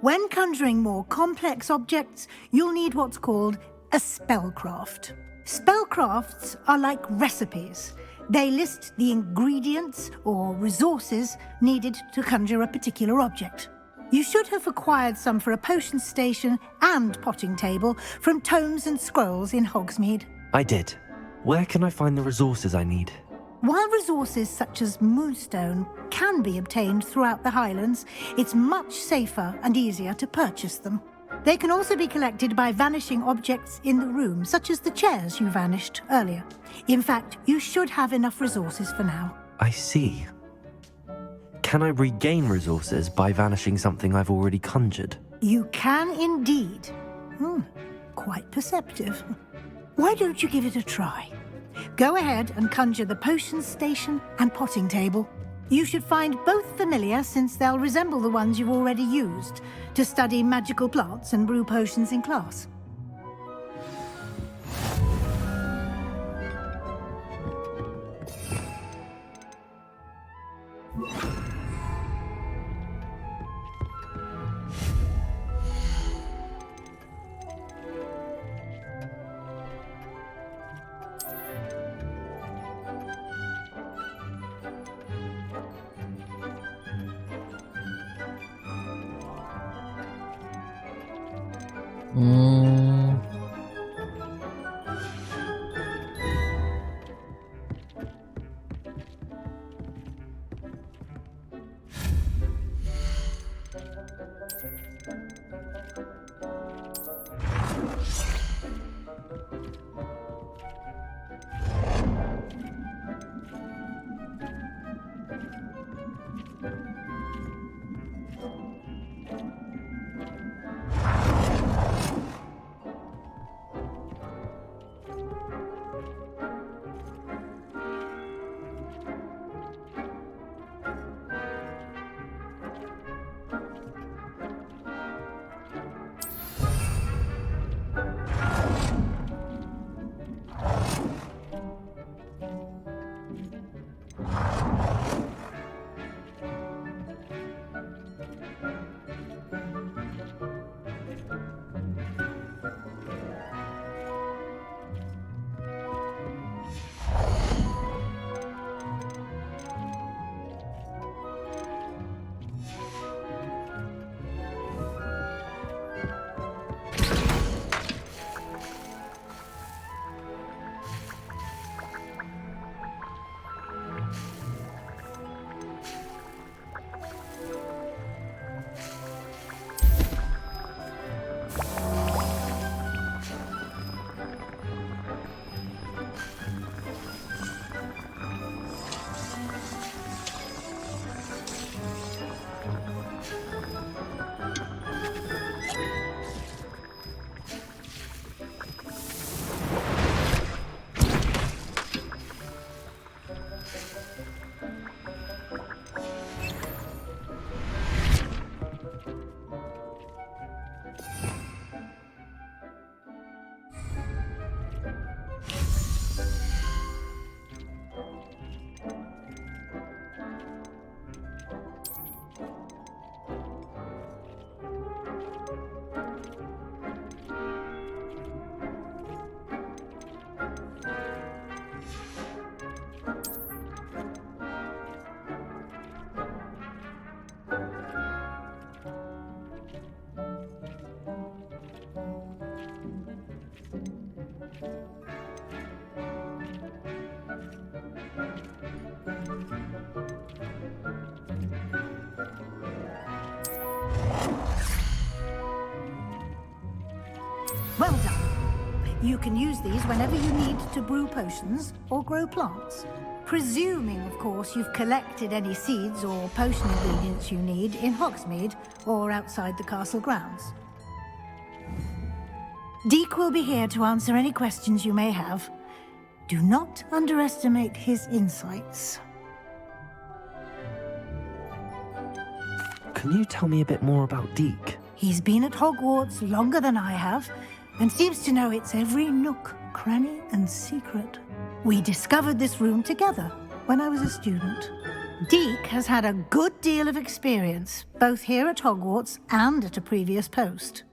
When conjuring more complex objects, you'll need what's called a spellcraft. Spellcrafts are like recipes. They list the ingredients or resources needed to conjure a particular object. You should have acquired some for a potion station and potting table from tomes and scrolls in Hogsmeade. I did. Where can I find the resources I need? While resources such as moonstone can be obtained throughout the Highlands, it's much safer and easier to purchase them. They can also be collected by vanishing objects in the room, such as the chairs you vanished earlier. In fact, you should have enough resources for now. I see. Can I regain resources by vanishing something I've already conjured? You can indeed. Quite perceptive. Why don't you give it a try? Go ahead and conjure the potion station and potting table. You should find both familiar, since they'll resemble the ones you've already used to study magical plants and brew potions in class. You can use these whenever you need to brew potions or grow plants. Presuming, of course, you've collected any seeds or potion ingredients you need in Hogsmeade or outside the castle grounds. Deke will be here to answer any questions you may have. Do not underestimate his insights. Can you tell me a bit more about Deke? He's been at Hogwarts longer than I have, and seems to know its every nook, cranny, and secret. We discovered this room together when I was a student. Deke has had a good deal of experience, both here at Hogwarts and at a previous post.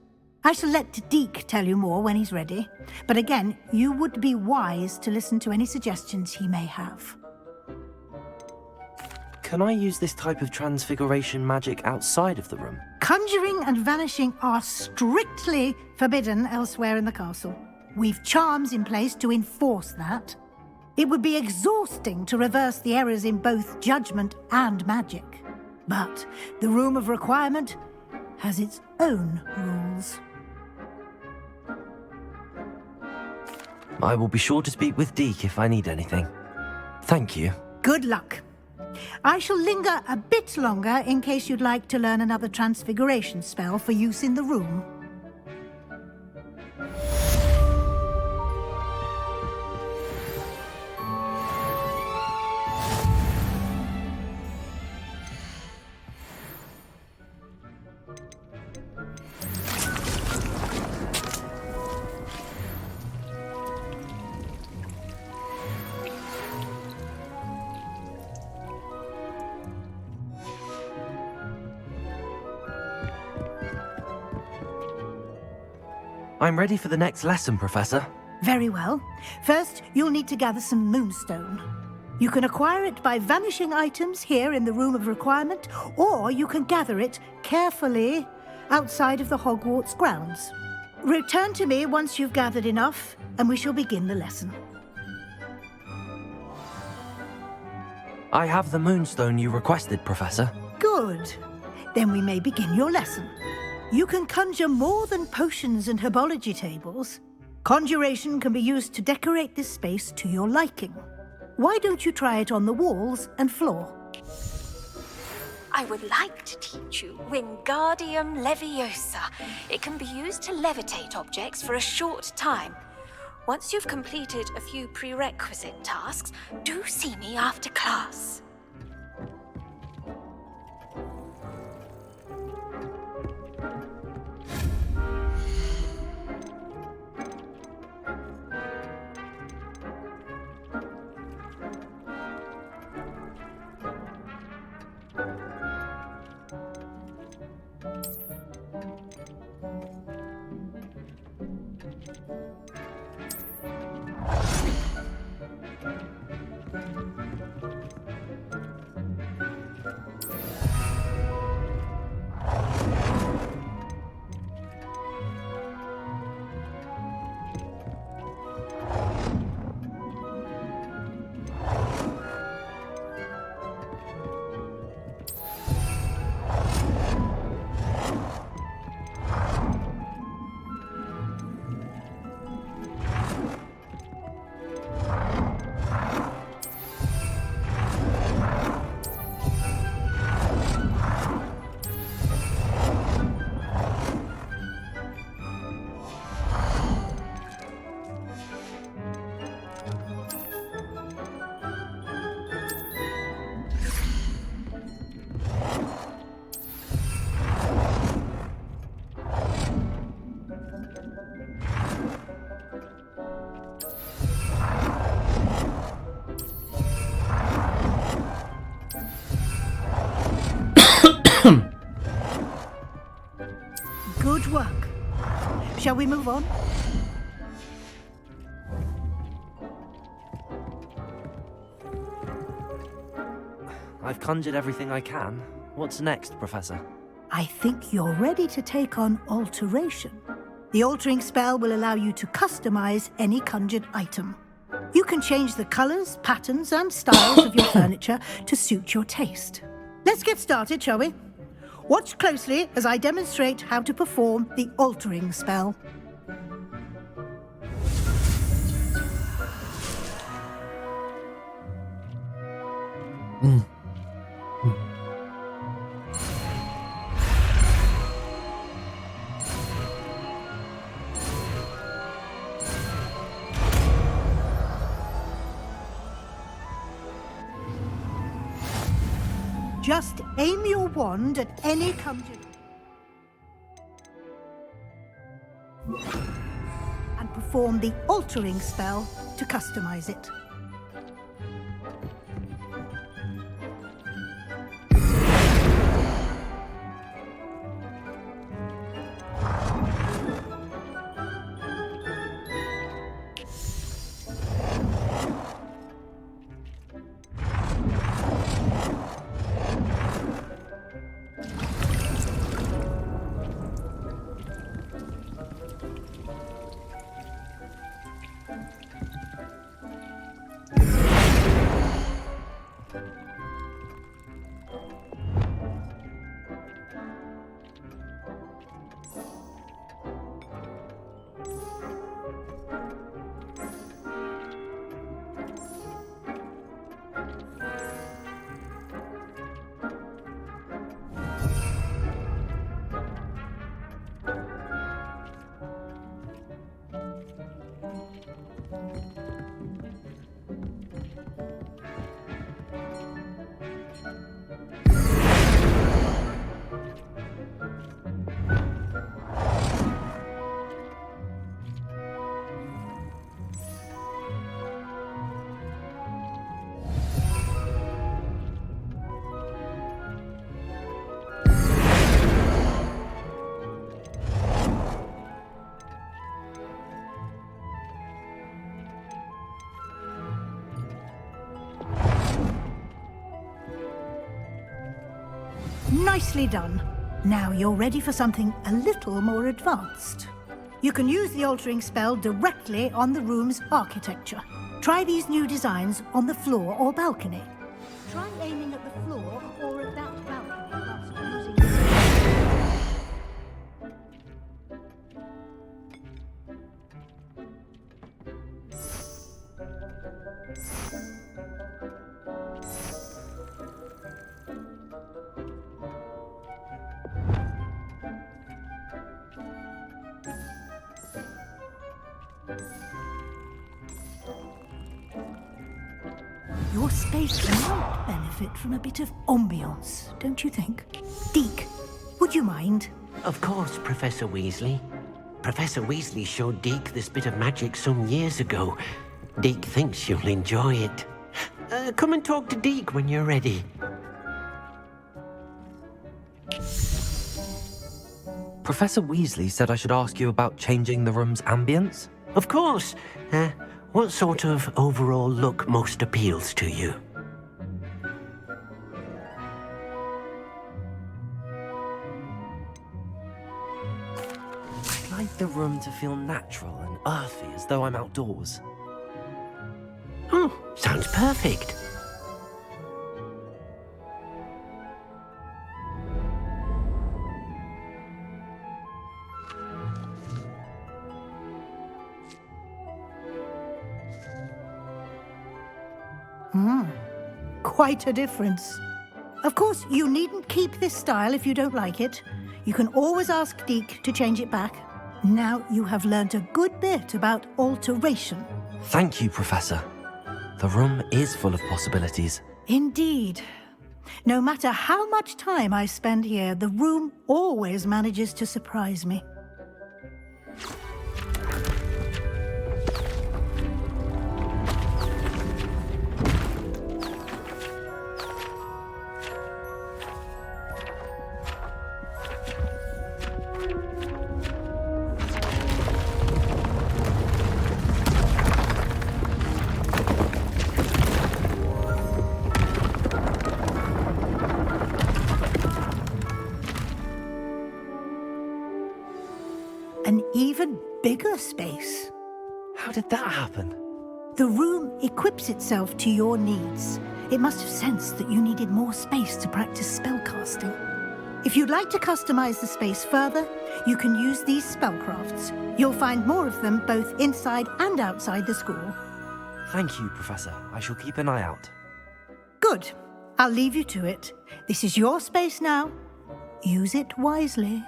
I shall let Deke tell you more when he's ready, but again, you would be wise to listen to any suggestions he may have. Can I use this type of transfiguration magic outside of the room? Conjuring and vanishing are strictly forbidden elsewhere in the castle. We've charms in place to enforce that. It would be exhausting to reverse the errors in both judgment and magic. But the Room of Requirement has its own rules. I will be sure to speak with Deke if I need anything. Thank you. Good luck. I shall linger a bit longer in case you'd like to learn another transfiguration spell for use in the room. I'm ready for the next lesson, Professor. Very well. First, you'll need to gather some moonstone. You can acquire it by vanishing items here in the Room of Requirement, or you can gather it carefully outside of the Hogwarts grounds. Return to me once you've gathered enough, and we shall begin the lesson. I have the moonstone you requested, Professor. Good. Then we may begin your lesson. You can conjure more than potions and herbology tables. Conjuration can be used to decorate this space to your liking. Why don't you try it on the walls and floor? I would like to teach you Wingardium Leviosa. It can be used to levitate objects for a short time. Once you've completed a few prerequisite tasks, do see me after class. Good work. Shall we move on? I've conjured everything I can. What's next, Professor? I think you're ready to take on alteration. The altering spell will allow you to customize any conjured item. You can change the colors, patterns, and styles of your furniture to suit your taste. Let's get started, shall we? Watch closely as I demonstrate how to perform the altering spell. Just aim your wand at any conjurer and perform the altering spell to customize it. Nicely done. Now you're ready for something a little more advanced. You can use the altering spell directly on the room's architecture. Try these new designs on the floor or balcony. Try aiming at the floor or at that balcony whilst using Your space might benefit from a bit of ambiance, don't you think? Deke, would you mind? Of course, Professor Weasley. Professor Weasley showed Deke this bit of magic some years ago. Deke thinks you'll enjoy it. Come and talk to Deke when you're ready. Professor Weasley said I should ask you about changing the room's ambience? Of course. What sort of overall look most appeals to you? I'd like the room to feel natural and earthy, as though I'm outdoors. Oh, sounds perfect. Quite a difference. Of course, you needn't keep this style if you don't like it. You can always ask Deke to change it back. Now you have learnt a good bit about alteration. Thank you, Professor. The room is full of possibilities. Indeed. No matter how much time I spend here, the room always manages to surprise me. An even bigger space. How did that happen? The room equips itself to your needs. It must have sensed that you needed more space to practice spellcasting. If you'd like to customize the space further, you can use these spellcrafts. You'll find more of them both inside and outside the school. Thank you, Professor. I shall keep an eye out. Good. I'll leave you to it. This is your space now. Use it wisely.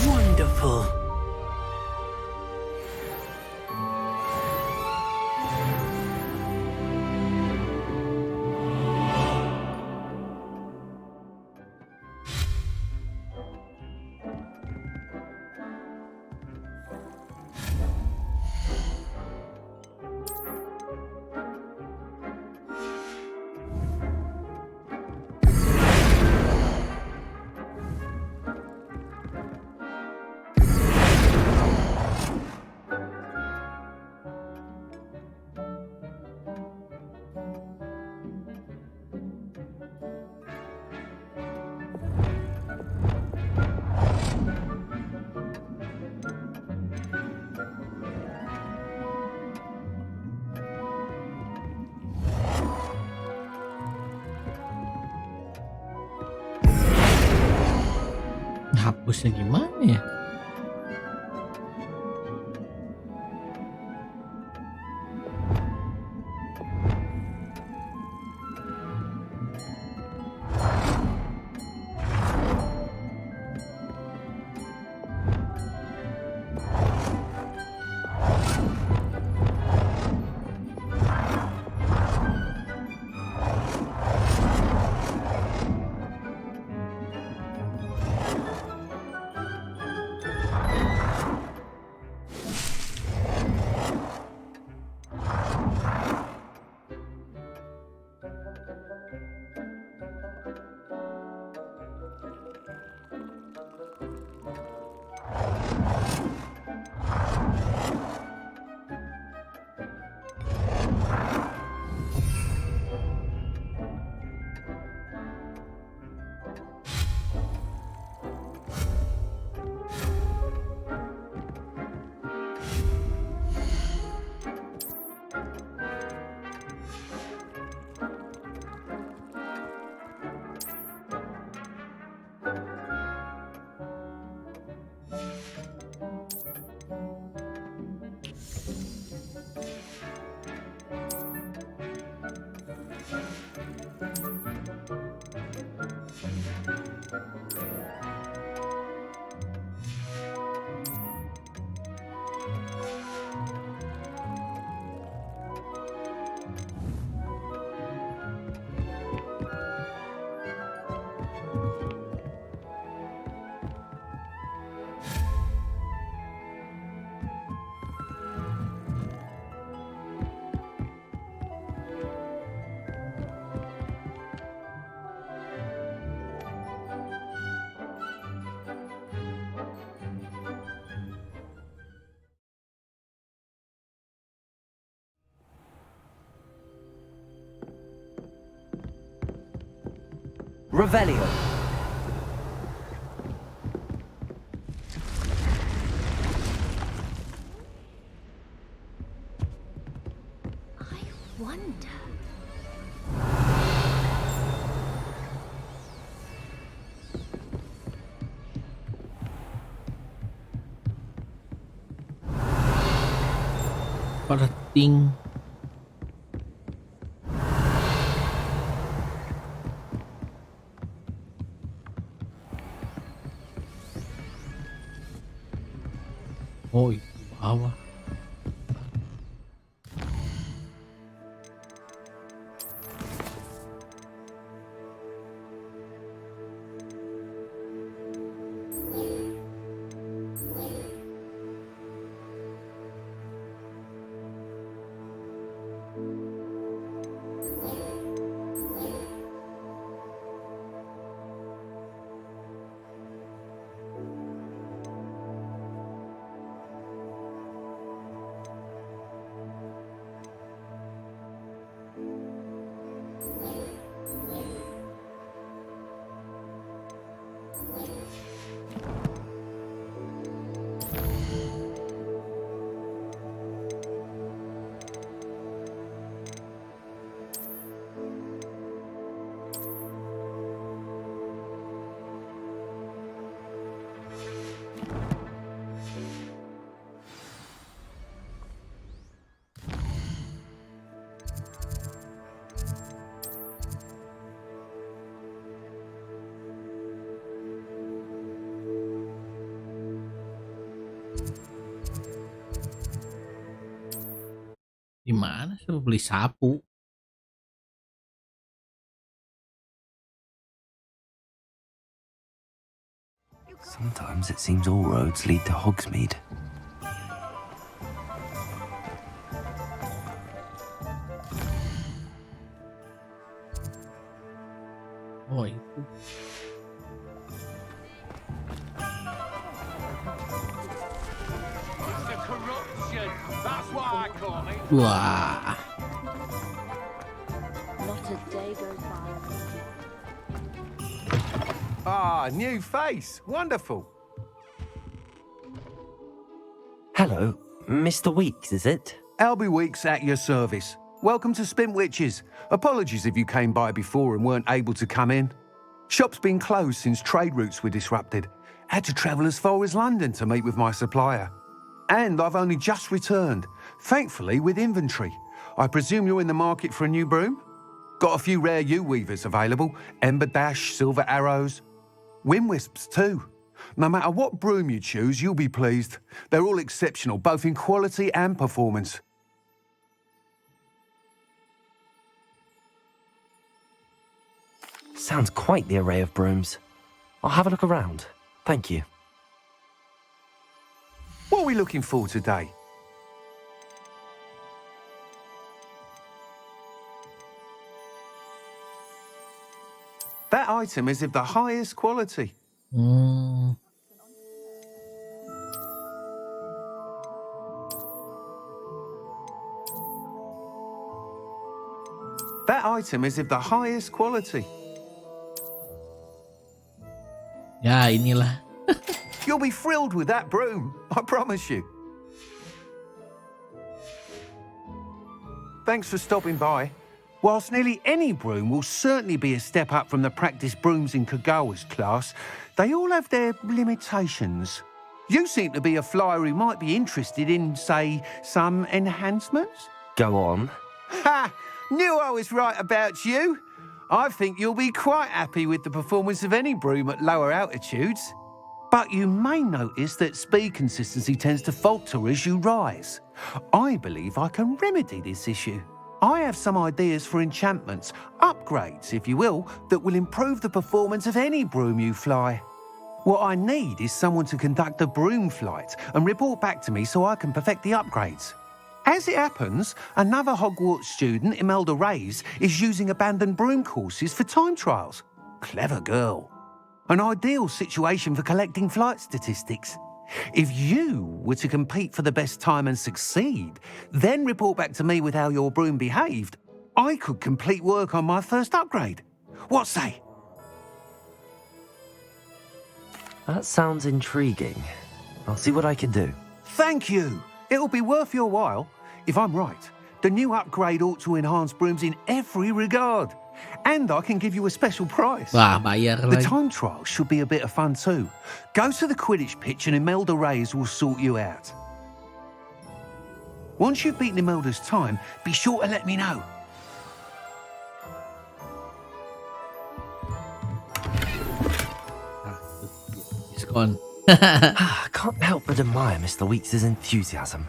Wonderful. Hapusnya gimana ya? Revelio. Wonder. Perting. Oh, itu bawah. Di mana suruh beli sapu? Sometimes it seems all roads lead to Hogsmeade. Oh, itu. Wah. Not a day goes by. Ah, new face. Wonderful. Hello, Mr. Weeks, is it? Albie Weeks at your service. Welcome to Spintwitches. Apologies if you came by before and weren't able to come in. Shop's been closed since trade routes were disrupted. Had to travel as far as London to meet with my supplier. And I've only just returned, thankfully with inventory. I presume you're in the market for a new broom? Got a few rare U-weavers available, Ember Dash, Silver Arrows, Wind Wisps too. No matter what broom you choose, you'll be pleased. They're all exceptional, both in quality and performance. Sounds quite the array of brooms. I'll have a look around. Thank you. What are we looking for today? That item is of the highest quality. That item is of the highest quality. Ya, inilah. You'll be thrilled with that broom, I promise you. Thanks for stopping by. Whilst nearly any broom will certainly be a step up from the practice brooms in Kagawa's class, they all have their limitations. You seem to be a flyer who might be interested in, say, some enhancements? Go on. Ha! Knew I was right about you. I think you'll be quite happy with the performance of any broom at lower altitudes. But you may notice that speed consistency tends to falter as you rise. I believe I can remedy this issue. I have some ideas for enchantments, upgrades, if you will, that will improve the performance of any broom you fly. What I need is someone to conduct a broom flight and report back to me so I can perfect the upgrades. As it happens, another Hogwarts student, Imelda Reyes, is using abandoned broom courses for time trials. Clever girl. An ideal situation for collecting flight statistics. If you were to compete for the best time and succeed, then report back to me with how your broom behaved, I could complete work on my first upgrade. What say? That sounds intriguing. I'll see what I can do. Thank you. It'll be worth your while. If I'm right, the new upgrade ought to enhance brooms in every regard. And I can give you a special price. Wah, bayar The lagi. time trial should be a bit of fun too. Go to the Quidditch pitch and Imelda Reyes will sort you out. Once you've beaten Imelda's time, be sure to let me know. It's gone. I can't help but admire Mr. Weeks' enthusiasm.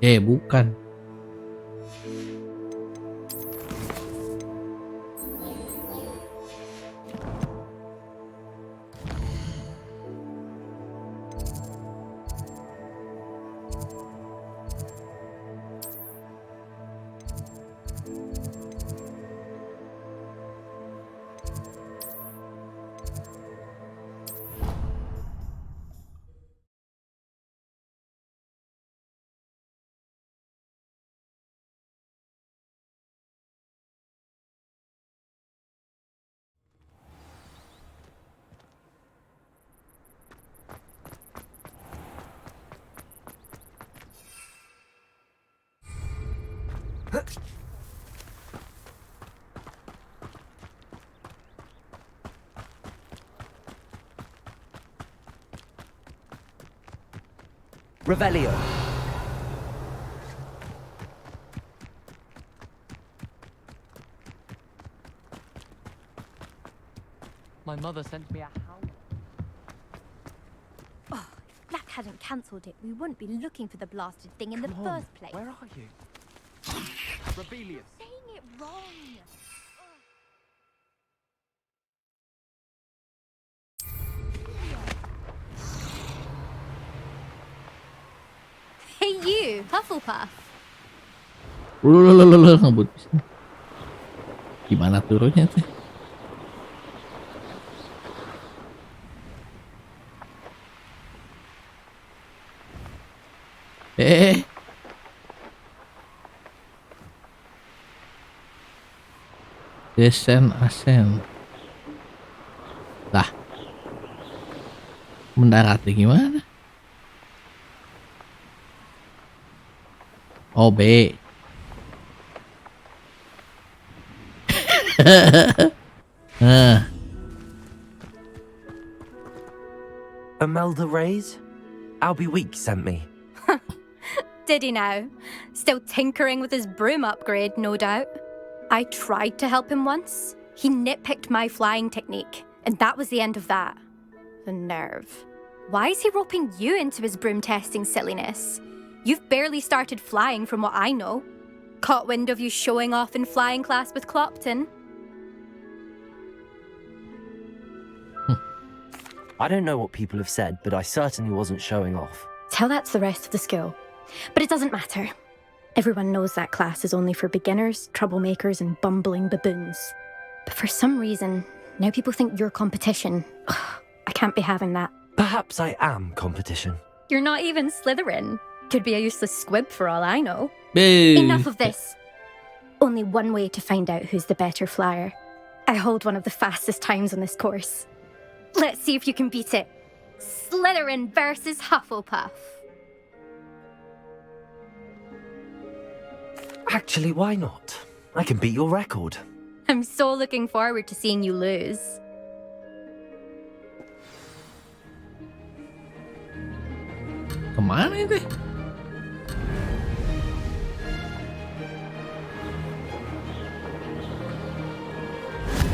Bukan. Revelio. My mother sent me a hound. Oh, if Black hadn't cancelled it, we wouldn't be looking for the blasted thing in the Come on, first place. where are you? Rebellious. Saying it wrong. Hey you, Hufflepuff. Ngebut. Gimana turunnya teh? Descent ascent. Lah. Mendaratnya gimana? Oh, B. Imelda Reyes? Albie Week sent me. Did he now? Still tinkering with his broom upgrade, no doubt. I tried to help him once. He nitpicked my flying technique, and that was the end of that. The nerve. Why is he roping you into his broom testing silliness? You've barely started flying from what I know. Caught wind of you showing off in flying class with Clopton. I don't know what people have said, but I certainly wasn't showing off. Tell that to the rest of the school. But it doesn't matter. Everyone knows that class is only for beginners, troublemakers, and bumbling baboons. But for some reason, now people think you're competition. Ugh, I can't be having that. Perhaps I am competition. You're not even Slytherin. Could be a useless squib for all I know. Boo. Enough of this. Only one way to find out who's the better flyer. I hold one of the fastest times on this course. Let's see if you can beat it. Slytherin versus Hufflepuff. Actually, why not? I can beat your record. I'm so looking forward to seeing you lose. Kemana ini?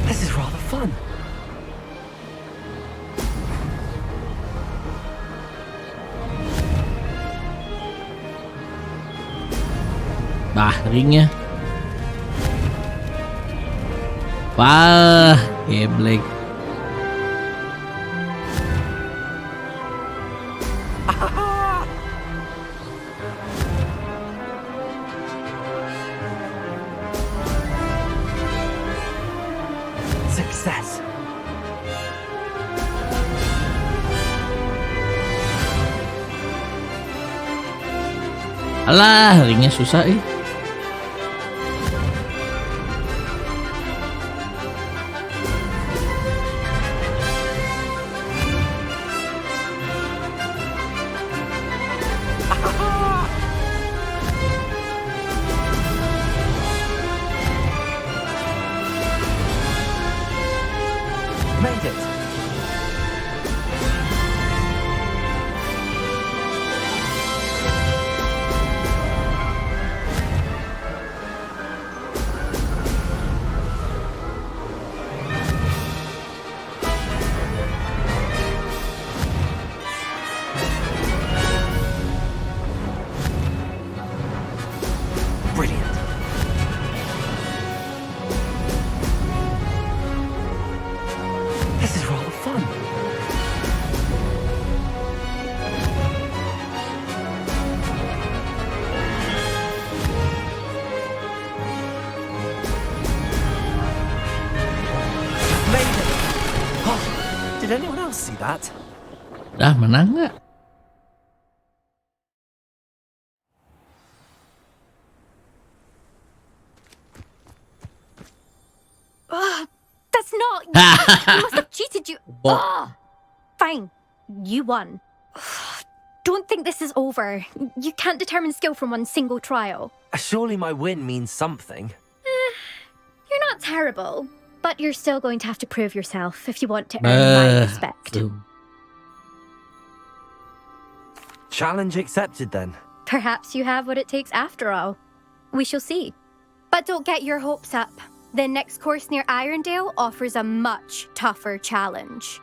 This is rather fun. Bah, ringnya. Wah, geblek. Success. Alah, ringnya susah ih. Made it. Brilliant. This is rather fun. Made it. Oh, did anyone else see that? Dah menang nggak? Ugh, that's not... you must have cheated, you... Bo- Ugh. Fine. You won. Ugh, don't think this is over. You can't determine skill from one single trial. Surely my win means something. You're not terrible, but you're still going to have to prove yourself if you want to earn my respect. Challenge accepted then. Perhaps you have what it takes after all. We shall see. But don't get your hopes up. The next course near Irondale offers a much tougher challenge.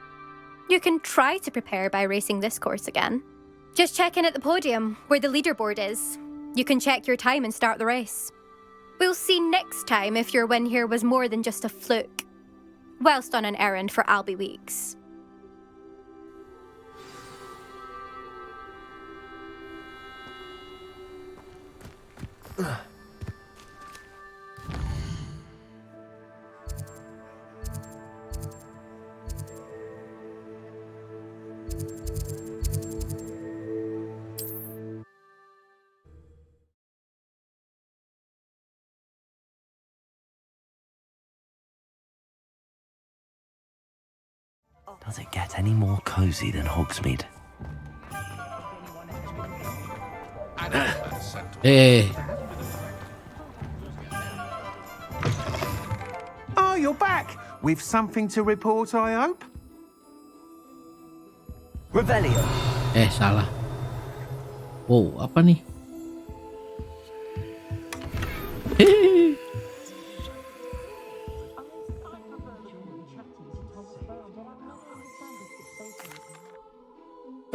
You can try to prepare by racing this course again. Just check in at the podium, where the leaderboard is. You can check your time and start the race. We'll see next time if your win here was more than just a fluke, whilst on an errand for Albie Weeks. Does it get any more cozy than Hogsmeade? Hey. Oh, you're back! With something to report, I hope? Revelio. Salah. Wow, apa nih?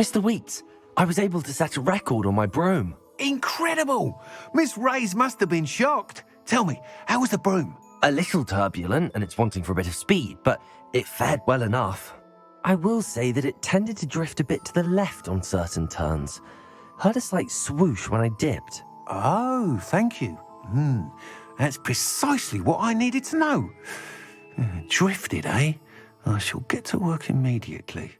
Mr. Weeks, I was able to set a record on my broom. Incredible! Miss Reyes must have been shocked. Tell me, how was the broom? A little turbulent, and it's wanting for a bit of speed, but it fared well enough. I will say that it tended to drift a bit to the left on certain turns. Heard a slight swoosh when I dipped. Oh, thank you. That's precisely what I needed to know. Drifted, eh? I shall get to work immediately.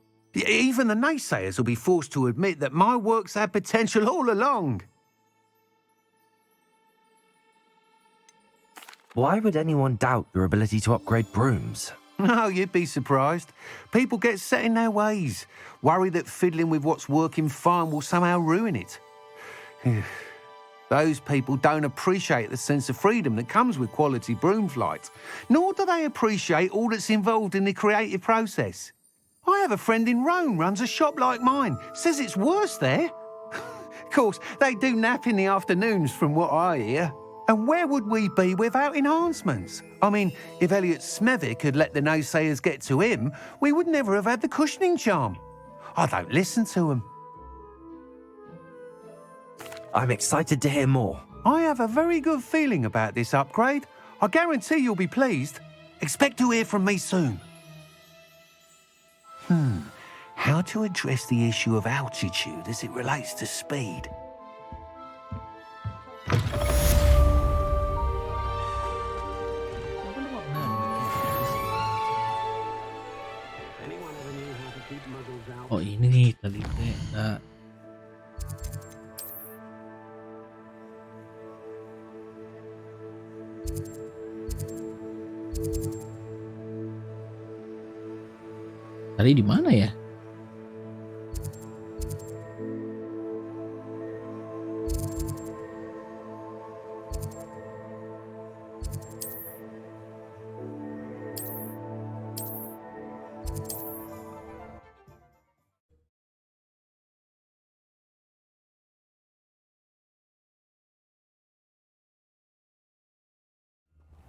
Even the naysayers will be forced to admit that my work's had potential all along. Why would anyone doubt your ability to upgrade brooms? No, you'd be surprised. People get set in their ways, worry that fiddling with what's working fine will somehow ruin it. Those people don't appreciate the sense of freedom that comes with quality broom flight, nor do they appreciate all that's involved in the creative process. I have a friend in Rome runs a shop like mine, says it's worse there. Of course, they do nap in the afternoons from what I hear. And where would we be without enhancements? I mean, if Elliot Smethwick had let the naysayers get to him, we would never have had the cushioning charm. I don't listen to them. I'm excited to hear more. I have a very good feeling about this upgrade. I guarantee you'll be pleased. Expect to hear from me soon. How to address the issue of altitude as it relates to speed? Oh, ini nih tadi tadi di mana ya?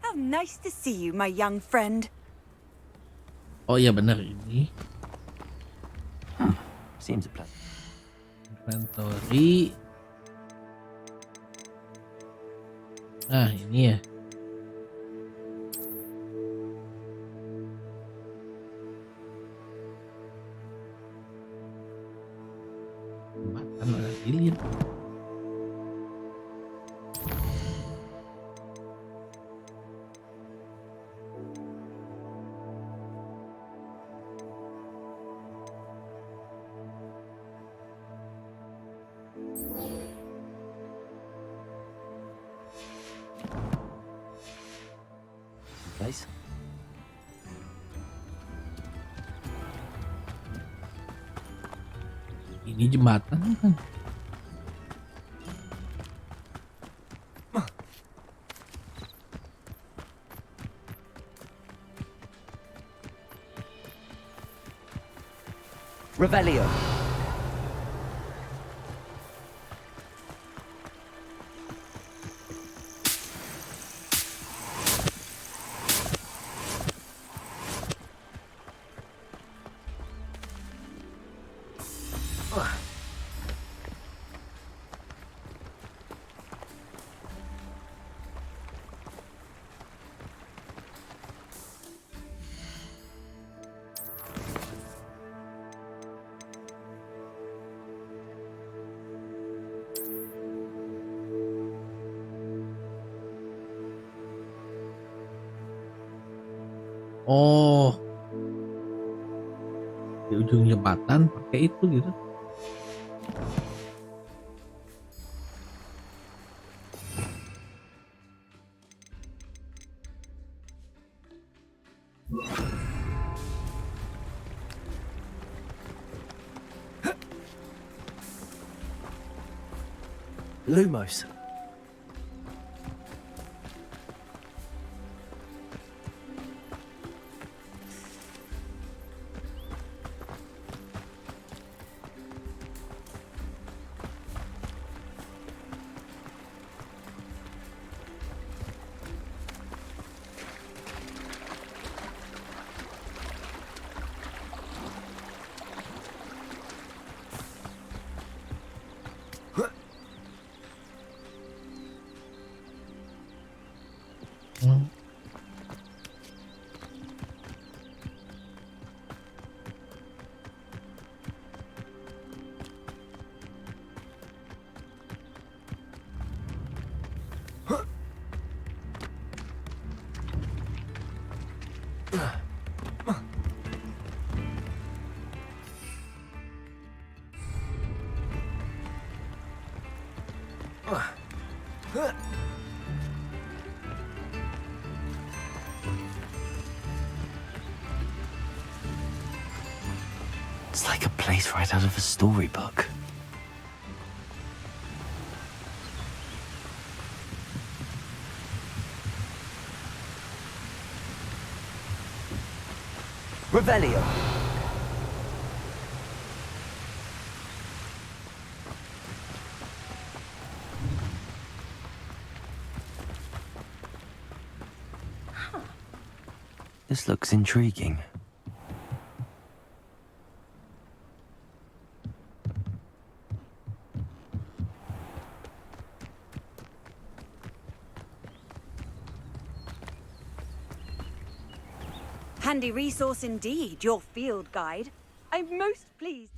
How nice to see you, my young friend. Oh iya bener ini. Seems a plan. Inventory. Nah, ini ya. Makan ada alien. Place. Ini jembatan kan? Revelio. Oh, di ujung jembatan pakai itu gitu. Lumos. It's like a place right out of a storybook. Revelio. This looks intriguing. Handy resource indeed, your field guide. I'm most pleased.